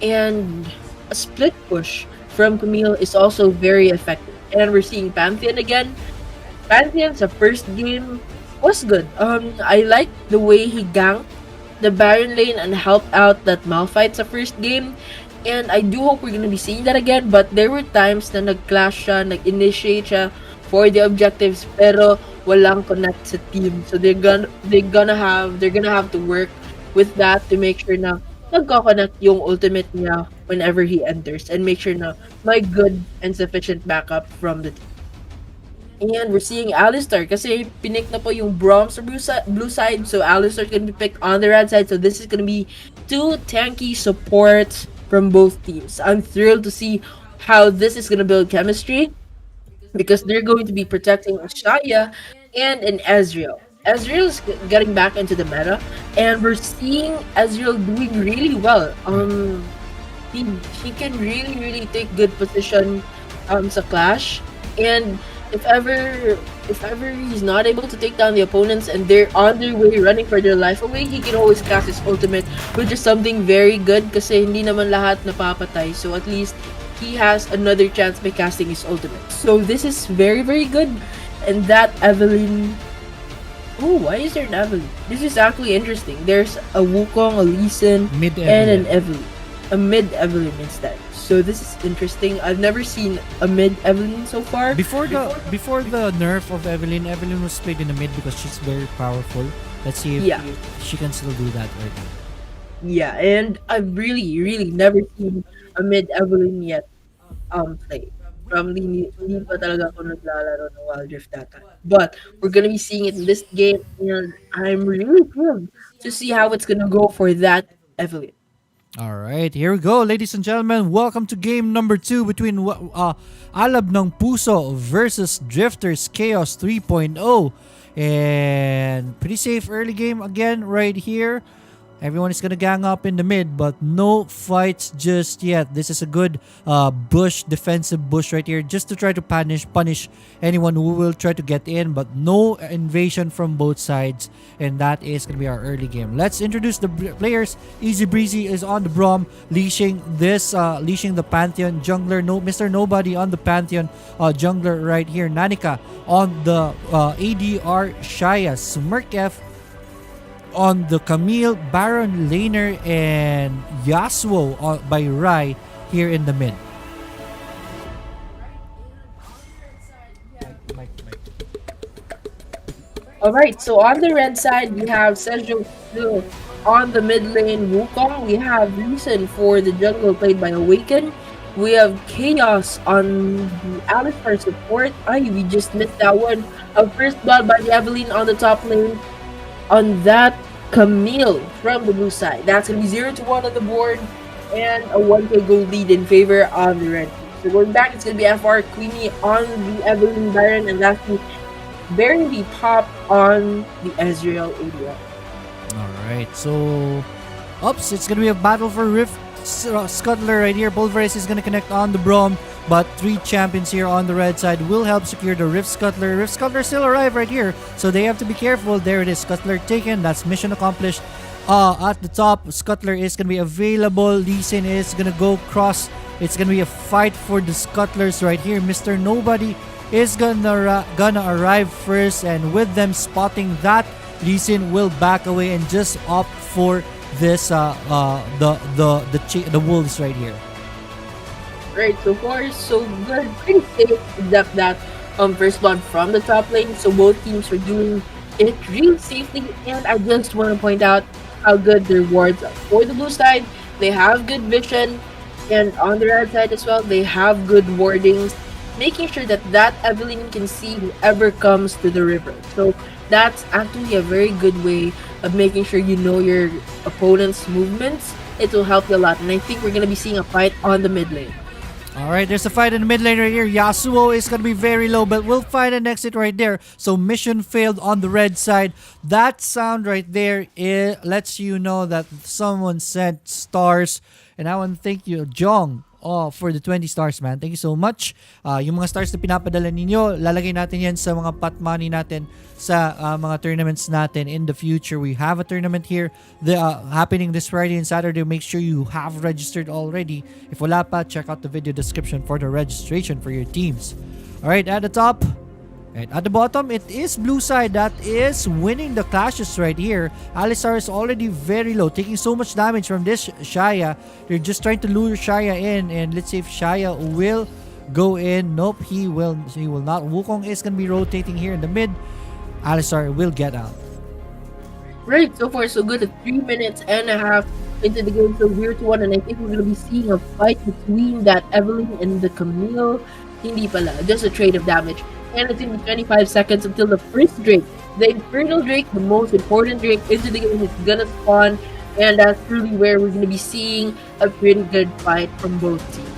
and a split push from Camille is also very effective. And we're seeing Pantheon again. Pantheon sa first game was good. I like the way he ganked the Baron lane and helped out that Malphite sa first game. And I do hope we're gonna be seeing that again. But there were times na nag-clash siya, nag-initiate siya for the objectives, pero walang connect sa team. So they're gonna have to work with that to make sure na nagko-connect yung ultimate niya whenever he enters, and make sure na may good and sufficient backup from the team. And we're seeing Alistar kasi pinick na po yung Braum sa blue side, so Alistar is gonna be picked on the red side. So this is gonna be 2 tanky supports from both teams. I'm thrilled to see how this is gonna build chemistry, because they're going to be protecting Ashaya and an Ezreal. Ezreal is getting back into the meta, and we're seeing Ezreal doing really well. He can really take good position sa clash, and if ever if ever he's not able to take down the opponents and they're on their way running for their life away, he can always cast his ultimate, which is something very good kasi hindi naman lahat napapatay. So at least he has another chance by casting his ultimate. So this is very, very good. And that Evelyn... Oh, why is there an Evelyn? This is actually interesting. There's a Wukong, a Lee Sin, and an Evelyn. A mid Evelyn instead. So this is interesting. I've never seen a mid Evelyn so far. Before the nerf of Evelyn, Evelyn was played in the mid because she's very powerful. Let's see if she can still do that right now. Yeah, and I've really, really never seen a mid Evelyn yet play. From hindi pa talaga ako naglalaro ng Wild Rift that time. But we're gonna be seeing it in this game, and I'm really thrilled to see how it's gonna go for that Evelyn. All right, here we go, ladies and gentlemen. Welcome to game number 2 between Alab ng Puso versus Drifters Chaos 3.0. And pretty safe early game again right here. Everyone is gonna gang up in the mid, but no fights just yet. This is a good defensive bush right here, just to try to punish anyone who will try to get in, but no invasion from both sides, and that is gonna be our early game. Let's introduce the players. Easy Breezy is on the Brom, leashing the Pantheon jungler. Mr. Nobody on the Pantheon jungler right here. Nanika on the ADR Shaya. Smirk F on the Camille, Baron Laner, and Yasuo by Rai here in the mid. Alright, so on the red side, we have Sejo still on the mid lane. Wukong, we have Reason for the jungle played by Awaken. We have Chaos on the Alistar support. We just missed that one. First blood by the Evelyn on the top lane. On that, Camille from the blue side. That's going to be 0-1 on the board and a 1k gold lead in favor of the red team. So going back, it's going to be FR Queenie on the Evelyn Baron, and that's the barely pop on the Ezreal ADR. Alright, so it's going to be a battle for Rift Scuttler right here. Pulverized is going to connect on the Brom, but 3 champions here on the red side will help secure the Rift Scuttler. Rift Scuttler still arrive right here, so they have to be careful. There it is, Scuttler taken. That's mission accomplished. At the top, Scuttler is going to be available. Lee Sin is going to go cross. It's going to be a fight for the Scuttlers right here. Mr. Nobody is gonna arrive first, and with them spotting that, Lee Sin will back away and just opt for this the wolves right here. Right, so far so good. Pretty safe except that first blood from the top lane. So both teams are doing it really safely, and I just want to point out how good their wards are. For the blue side, they have good vision, and on the red side as well, they have good wardings, making sure that Evelyn can see whoever comes to the river. So that's actually a very good way of making sure you know your opponent's movements. It will help you a lot, and I think we're going to be seeing a fight on the mid lane. Alright, there's a fight in the mid lane right here. Yasuo is going to be very low, but we'll find an exit right there. So mission failed on the red side. That sound right there, it lets you know that someone sent stars. And I want to thank you, Jong, for the 20 stars, man. Thank you so much. Yung mga stars na pinapadala ninyo, lalagay natin yan sa mga pot money natin sa mga tournaments natin in the future. We have a tournament here happening this Friday and Saturday. Make sure you have registered already. If wala pa, check out the video description for the registration for your teams. Alright, at the top, and at the bottom, it is blue side that is winning the clashes right here. Alistar is already very low, taking so much damage from this Shaya. They're just trying to lure Shaya in, and let's see if Shaya will go in. Nope, he will not. Wukong is going to be rotating here in the mid. Alistar will get out. Right, so far so good. 3 minutes and a half into the game, so 0-1, and I think we're going to be seeing a fight between that Evelyn and the Camille. Hindi pala, just a trade of damage. And it's in 25 seconds until the first Drake, the Infernal Drake, the most important Drake into the game, is gonna spawn, and that's really where we're gonna be seeing a pretty good fight from both teams.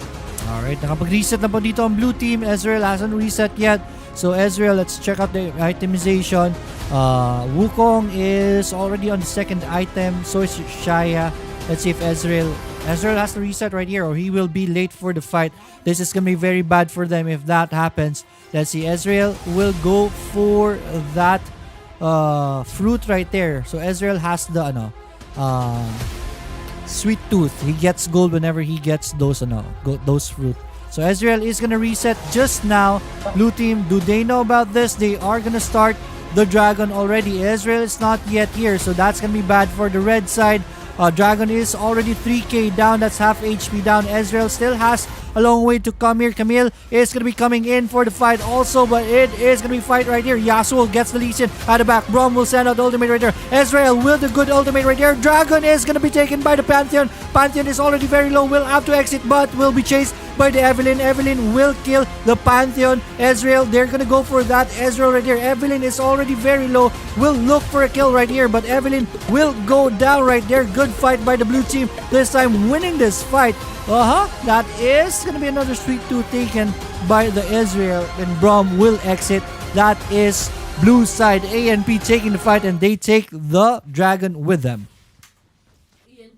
Alright, nakapag-reset na po dito ang blue team. Ezreal hasn't reset yet. So Ezreal, let's check out the itemization. Wukong is already on the second item. So is Shaya. Let's see if Ezreal Ezreal has to reset right here or he will be late for the fight. This is going to be very bad for them if that happens. Let's see. Ezreal will go for that fruit right there. So Ezreal has the sweet tooth. He gets gold whenever he gets those those fruit. So Ezreal is gonna reset just now. Blue team, do they know about this? They are gonna start the dragon already. Ezreal is not yet here, so that's gonna be bad for the red side. Dragon is already 3k down. That's half HP down. Ezreal still has a long way to come here. Camille is going to be coming in for the fight also, but it is going to be fight right here. Yasuo gets the Lee Sin at the back. Braum will send out the ultimate right there. Ezreal with the good ultimate right there. Dragon is going to be taken by the Pantheon. Pantheon is already very low. Will have to exit, but will be chased by the Evelynn. Evelynn will kill the Pantheon. Ezreal, they're going to go for that. Ezreal right here. Evelynn is already very low. Will look for a kill right here, but Evelynn will go down right there. Good fight by the blue team. This time winning this fight. That is going to be another sweet tooth taken by the Ezreal, and Braum will exit. That is blue side. ANP taking the fight, and they take the dragon with them.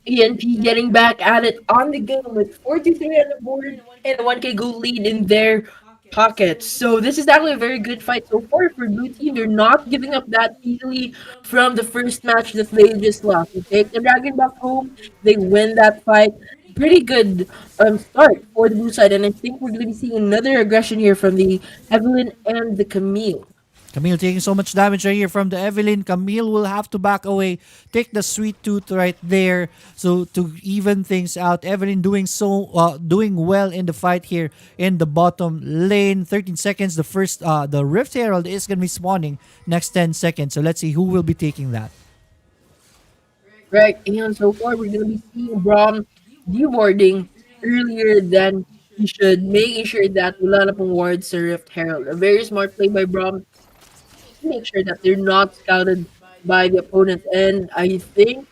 ENP getting back at it on the game with 43 on the board and a 1k gold lead in their pockets. So this is actually a very good fight so far for blue team. They're not giving up that easily from the first match that they just lost. They take the dragon back home. They win that fight. Pretty good start for the blue side, and I think we're going to be seeing another aggression here from the Evelynn and the Camille. Camille taking so much damage right here from the Evelynn. Camille will have to back away. Take the sweet tooth right there. So to even things out, Evelynn doing well in the fight here in the bottom lane. 13 seconds. The Rift Herald is gonna be spawning next 10 seconds. So let's see who will be taking that. Right, and so far we're going to be seeing Braum dewarding earlier than he should, making sure that wala na pong wards sa Rift Herald. A very smart play by Braum to make sure that they're not scouted by the opponent. And I think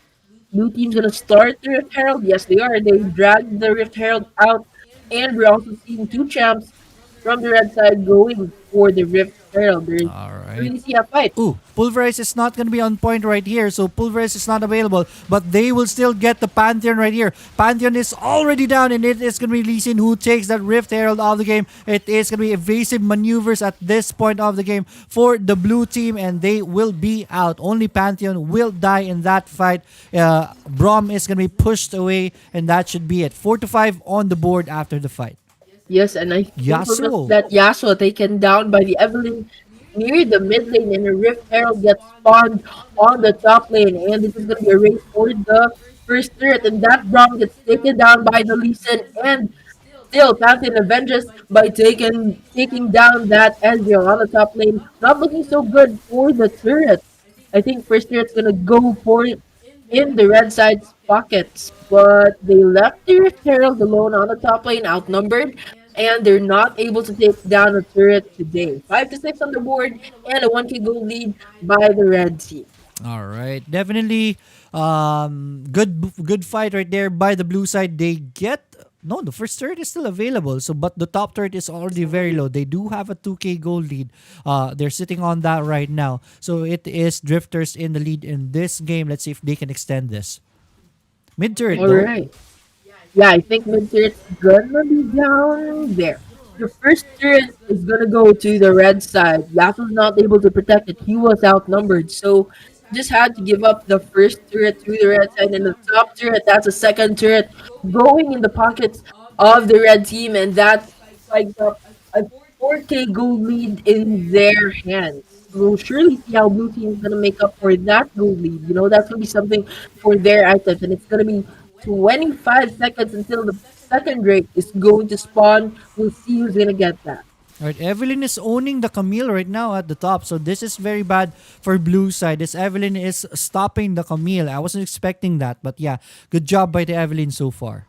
blue team's gonna start the Rift Herald. Yes, they are. They dragged the Rift Herald out, and we're also seeing two champs from the red side going for the Rift Herald. There's All right. really see a fight. Ooh, Pulverize is not going to be on point right here. So Pulverize is not available. But they will still get the Pantheon right here. Pantheon is already down, and it is going to be Lee Sin who takes that Rift Herald of the game. It is going to be evasive maneuvers at this point of the game for the blue team, and they will be out. Only Pantheon will die in that fight. Braum is going to be pushed away, and that should be it. 4-5 on the board after the fight. Yes, and I think Yasuo. that Yasuo taken down by the Evelynn near the mid lane, and the Rift Herald gets spawned on the top lane, and this is going to be a race for the first turret, and that Braum gets taken down by the Lee Sin, and still Pantheon avenges by taking down that Ezreal on the top lane. Not looking so good for the turret. I think first turret's going to go for it in the red side's pockets, but they left the Rift Herald alone on the top lane, outnumbered, and they're not able to take down the turret today. 5-6 on the board, and a 1k gold lead by the red team. All right, definitely good fight right there by the blue side. They get the first turret is still available. So, but the top turret is already very low. They do have a 2k gold lead. They're sitting on that right now. So it is Drifters in the lead in this game. Let's see if they can extend this. Mid turret. All right. Yeah, I think mid turret's gonna be down there. The first turret is gonna go to the red side. Yasuo's not able to protect it. He was outnumbered, so just had to give up the first turret to the red side, and the top turret, that's a second turret going in the pockets of the red team, and that spikes up a 4k gold lead in their hands. We'll surely see how blue team is gonna make up for that gold lead. You know, that's gonna be something for their items, and it's gonna be 25 seconds until the second drake is going to spawn. We'll see who's gonna get that. All right, Evelynn is owning the Camille right now at the top. So this is very bad for blue side. This Evelynn is stopping the Camille. I wasn't expecting that. But yeah, good job by the Evelynn so far.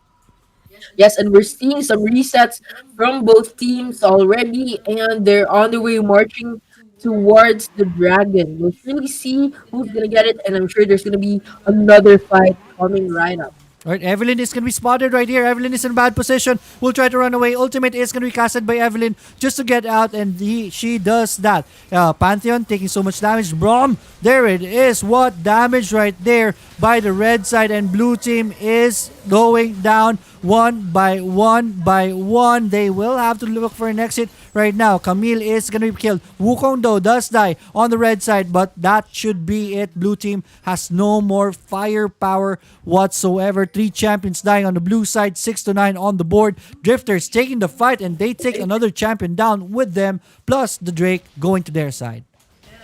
Yes, and we're seeing some resets from both teams already, and they're on the way marching towards the dragon. We'll really see who's gonna get it, and I'm sure there's gonna be another fight coming right up. All right, Evelynn is going to be spotted right here. Evelynn is in bad position. Will try to run away. Ultimate is going to be casted by Evelynn just to get out, and she does that. Pantheon taking so much damage. Braum, there it is. What damage right there by the red side, and blue team is going down one by one by one. They will have to look for an exit right now. Camille is going to be killed. Wukong, though, does die on the red side, but that should be it. Blue team has no more firepower whatsoever. Three champions dying on the blue side, 6 to 9 on the board. Drifters taking the fight, and they take another champion down with them, plus the Drake going to their side.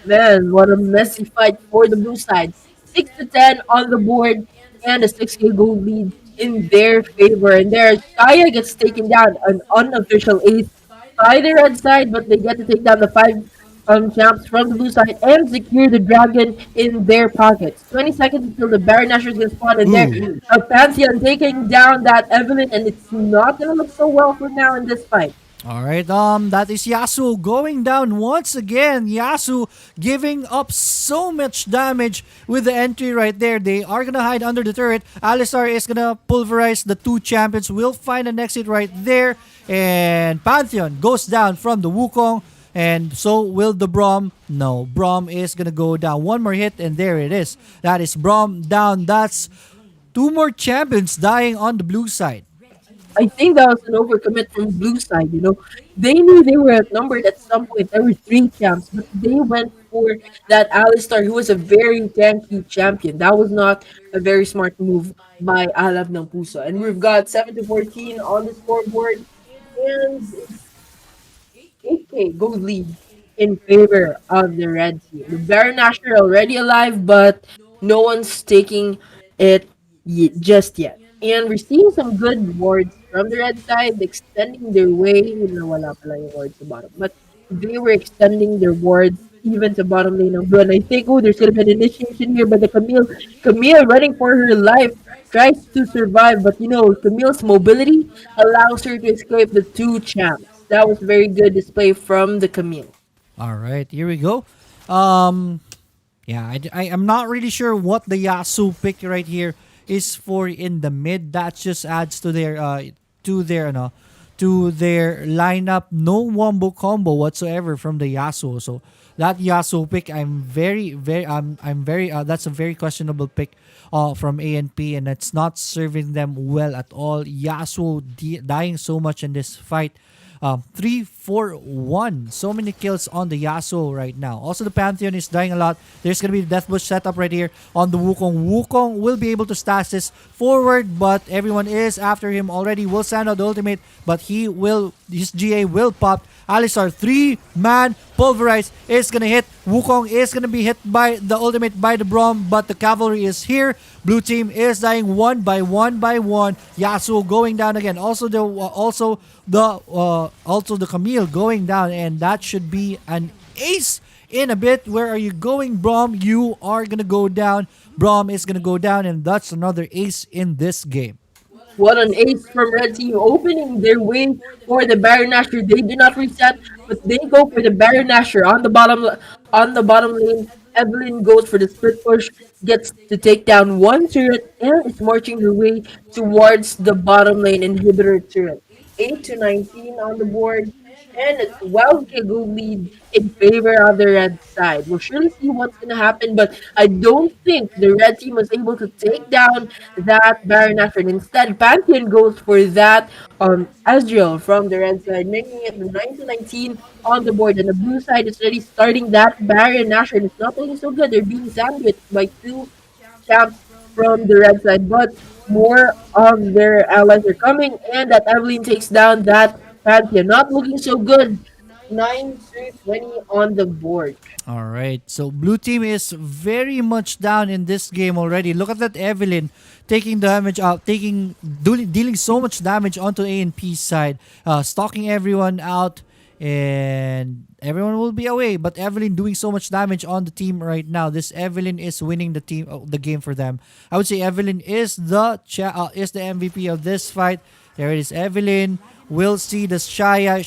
Man, what a messy fight for the blue side. 6 to 10 on the board and a 6K goal lead in their favor. And there, Shaya gets taken down, an unofficial ace by the red side, but they get to take down the five champs from the blue side and secure the dragon in their pockets. 20 seconds until the Baron Nashers get spawned in there. Ooh. A Pantheon taking down that Evelyn, and it's not going to look so well for now in this fight. All right, that is Yasuo going down once again. Yasuo giving up so much damage with the entry right there. They are gonna hide under the turret. Alistar is gonna pulverize the two champions. We'll find an exit right there, and Pantheon goes down from the Wukong, and so will the Braum. No, Braum is gonna go down. One more hit, and there it is. That is Braum down. That's two more champions dying on the blue side. I think that was an overcommit from blue side, you know. They knew they were outnumbered at some point. There were three champs, but they went for that Alistar, who was a very tanky champion. That was not a very smart move by Alab ng Puso. And we've got 7 to 14 on the scoreboard. And 8K gold lead in favor of the red team. The Baron Nashor already alive, but no one's taking it just yet. And we're seeing some good wards from the red side, extending their way. Wala pala yung wards sa bottom. But they were extending their wards even to bottom lane of blue. And I think, oh, there's going to be an initiation here by the Camille. Camille running for her life, tries to survive. But, you know, Camille's mobility allows her to escape the two champs. That was very good display from the Camille. All right, here we go. Um, yeah, I am not really sure what the Yasuo pick right here is for in the mid. That just adds to their to their lineup. No wombo combo whatsoever from the Yasuo. So that Yasuo pick, I'm very that's a very questionable pick from ANP, and it's not serving them well at all. Yasuo dying so much in this fight. 3, 4, 1. So many kills on the Yasuo right now. Also, the Pantheon is dying a lot. There's going to be the Death Bush setup right here on the Wukong. Wukong will be able to stash this forward, but everyone is after him already. Will send out the ultimate, but his GA will pop. Alistar, 3-man pulverize is going to hit. Wukong is going to be hit by the ultimate by the Braum, but the cavalry is here. Blue team is dying one by one by one. Yasuo going down again. Also the Camille going down, and that should be an ace in a bit. Where are you going, Braum? You are gonna go down. Braum is gonna go down, and that's another ace in this game. What an ace from Red Team, opening their way for the Baron Nashor. They do not reset, but they go for the Baron Nashor on the bottom lane. Evelyn goes for the split push, gets to take down one turret, and is marching her way towards the bottom lane inhibitor turret. 8 to 19 on the board, and a 12K goal lead in favor of the red side. We'll surely see what's going to happen, but I don't think the red team was able to take down that Baron Nashor. Instead, Pantheon goes for that Ezreal from the red side, making it the 9 to 19 on the board. And the blue side is already starting that Baron Nashor, and it's not looking so good. They're being sandwiched by two champs from the red side, but more of their allies are coming, and that Evelyn takes down that Pantheon. Not looking so good. 9 to 20 on the board. All right. So blue team is very much down in this game already. Look at that Evelyn taking damage out, dealing so much damage onto ANP's side, stalking everyone out, and everyone will be away. But Evelyn doing so much damage on the team right now. This Evelyn is winning the game for them. I would say Evelyn is the MVP of this fight. There it is, Evelyn. We'll see the Shaya.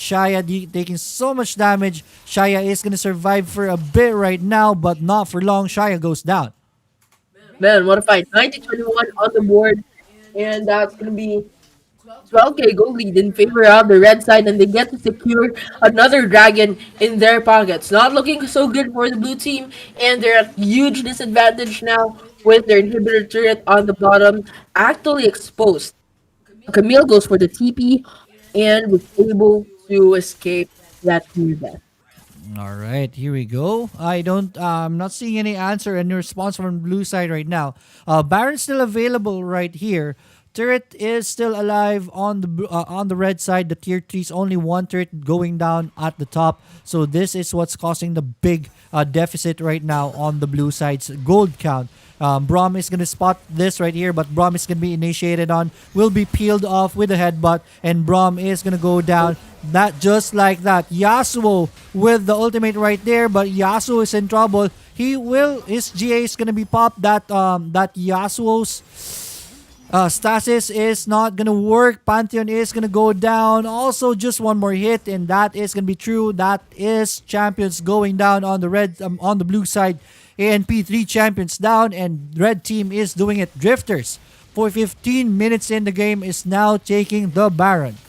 Taking so much damage. Shaya is going to survive for a bit right now, but not for long. Shaya goes down. Man, what a fight. 9 to 21 on the board. And that's going to be 12K goal lead in favor of the red side, and they get to secure another dragon in their pockets. Not looking so good for the blue team, and they're at huge disadvantage now with their inhibitor turret on the bottom actually exposed. Camille goes for the TP and was able to escape that near death. All right, here we go. I'm not seeing any answer, any response from blue side right now. Baron's still available right here. Turret is still alive on the red side. The tier 3 is only one turret going down at the top. So this is what's causing the big deficit right now on the blue side's gold count. Brom is gonna spot this right here, but Brom is gonna be initiated on, will be peeled off with a headbutt, and Brom is gonna go down. That just like that. Yasuo with the ultimate right there, but Yasuo is in trouble. His GA is gonna be popped. That Yasuo's stasis is not gonna work. Pantheon is gonna go down. Also, just one more hit, and that is gonna be true. That is champions going down on on the blue side. ANP 3 champions down, and red team is doing it. Drifters for 15 minutes in the game is now taking the Baron.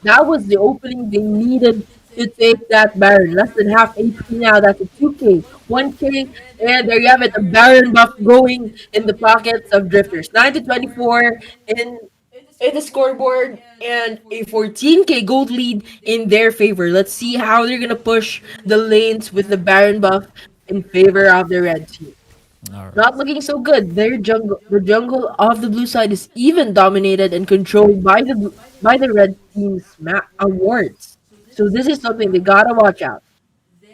That was the opening they needed to take that Baron. Less than half HP now. That's a 2K, 1K, and there you have it. A Baron buff going in the pockets of Drifters. 9 to 24 in the scoreboard and a 14K gold lead in their favor. Let's see how they're gonna push the lanes with the Baron buff in favor of the red team. All right. Not looking so good. The jungle of the blue side is even dominated and controlled by the red team's awards. So this is something they gotta watch out.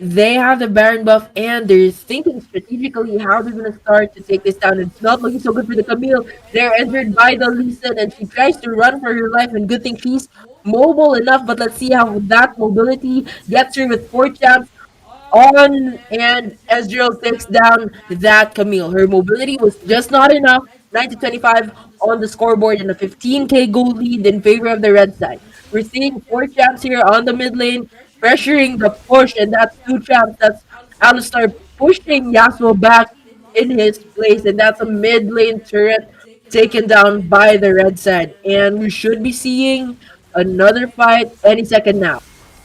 They have the Baron buff and they're thinking strategically how they're gonna start to take this down. It's not looking so good for the Camille. They're entered by the Lee Sin and she tries to run for her life, and good thing she's mobile enough, but let's see how that mobility gets her with 4 champs on, and Ezreal takes down that Camille. Her mobility was just not enough. 9 to 25 on the scoreboard and a 15K goal lead in favor of the red side. We're seeing 4 champs here on the mid lane, pressuring the push, and that's 2 champs. That's Alistar pushing Yasuo back in his place, and that's a mid lane turret taken down by the red side. And we should be seeing another fight any second now.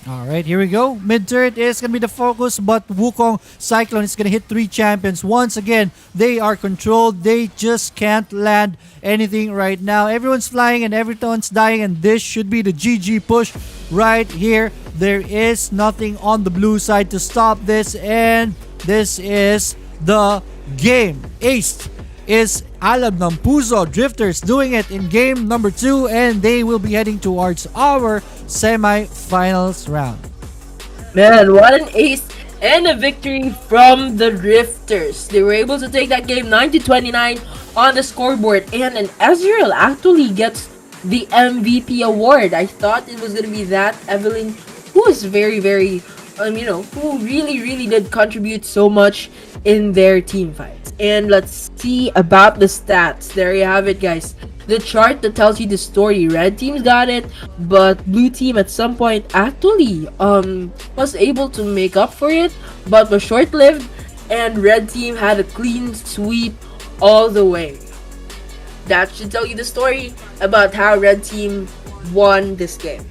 All right, here we go. Mid turret is going to be the focus, but Wukong Cyclone is going to hit 3 champions. Once again, they are controlled. They just can't land anything right now. Everyone's flying and everyone's dying, and this should be the GG push right here. There is nothing on the blue side to stop this, and this is the game. Aced is Alab ng Puso. Drifters doing it in game number 2, and they will be heading towards our semi-finals round. Man, what an ace and a victory from the Drifters. They were able to take that game 9 to 29 on the scoreboard, and an Ezreal actually gets the MVP award. I thought it was going to be that Evelyn, who is very, who really did contribute so much in their team fights. And let's see about the stats. There you have it, guys. The chart that tells you the story. Red team's got it, but blue team at some point actually was able to make up for it, but was short-lived, and red team had a clean sweep all the way. That should tell you the story about how red team won this game.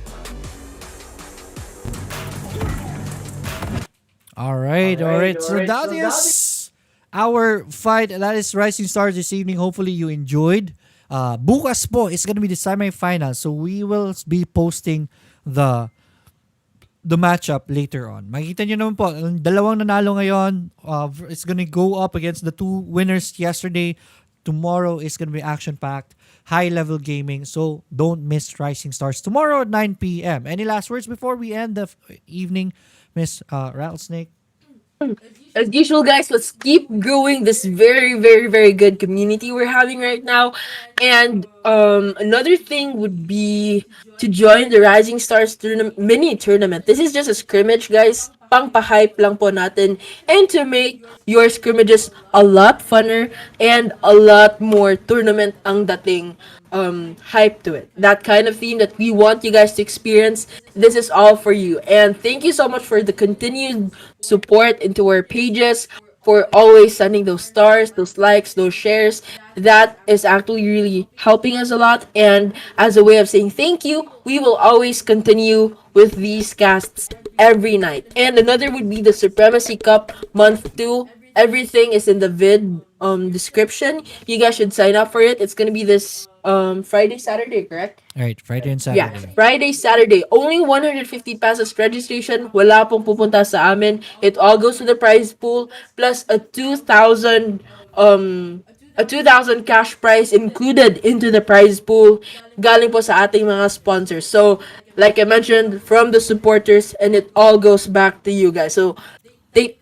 All right. So that is our fight. That is Rising Stars this evening. Hopefully you enjoyed. Bukas po is gonna be the semi-final, so we will be posting the matchup later on. Makikita nyo naman po, ang dalawang nanalo ngayon, it's gonna go up against the 2 winners yesterday. Tomorrow is gonna be action-packed, high-level gaming, so don't miss Rising Stars tomorrow at 9 p.m. Any last words before we end the evening, Miss Rattlesnake? As usual, guys, let's keep growing this very good community we're having right now. And another thing would be to join the Rising Stars mini tournament. This is just a scrimmage, guys. Pang pa-hype lang po natin. And to make your scrimmages a lot funner and a lot more tournament ang dating hype to it. That kind of theme that we want you guys to experience. This is all for you. And thank you so much for the continued support into our pages, for always sending those stars, those likes, those shares. That is actually really helping us a lot. And as a way of saying thank you, we will always continue with these casts every night. And another would be the Supremacy Cup Month 2. Everything is in the vid description. You guys should sign up for it. It's gonna be this Friday, Saturday, correct? All right, Friday and Yeah, Saturday. Friday, Saturday. Only 150 pesos registration. Wala pong pupunta sa amin. It all goes to the prize pool plus a 2,000 cash prize included into the prize pool galing po sa ating mga sponsors. So, like I mentioned, from the supporters and it all goes back to you guys. So,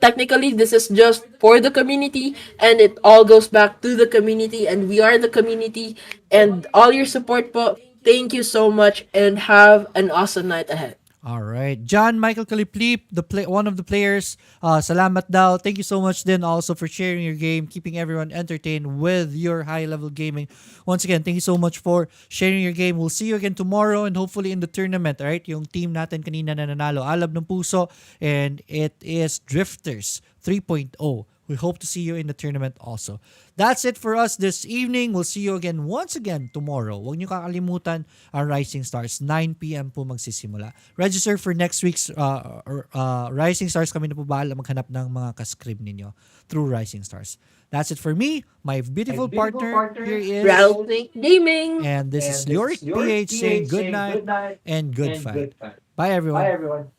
technically this is just for the community and it all goes back to the community and we are the community and all your support po. Thank you so much and have an awesome night ahead. All right. John Michael Kaliplip, one of the players. Salamat daw. Thank you so much then also for sharing your game, keeping everyone entertained with your high-level gaming. Once again, thank you so much for sharing your game. We'll see you again tomorrow and hopefully in the tournament, all right? Yung team natin kanina na nanalo, Alab ng Puso, and it is Drifters 3.0. We hope to see you in the tournament also. That's it for us this evening. We'll see you again once again tomorrow. Huwag niyo kakalimutan ang Rising Stars. 9 p.m. po magsisimula. Register for next week's Rising Stars. Kami na po bahala maghanap ng mga kascrib ninyo through Rising Stars. That's it for me. My beautiful partner here is... Rattlesnake Gaming. And this is Lyric PH saying good night and good fight. Bye everyone.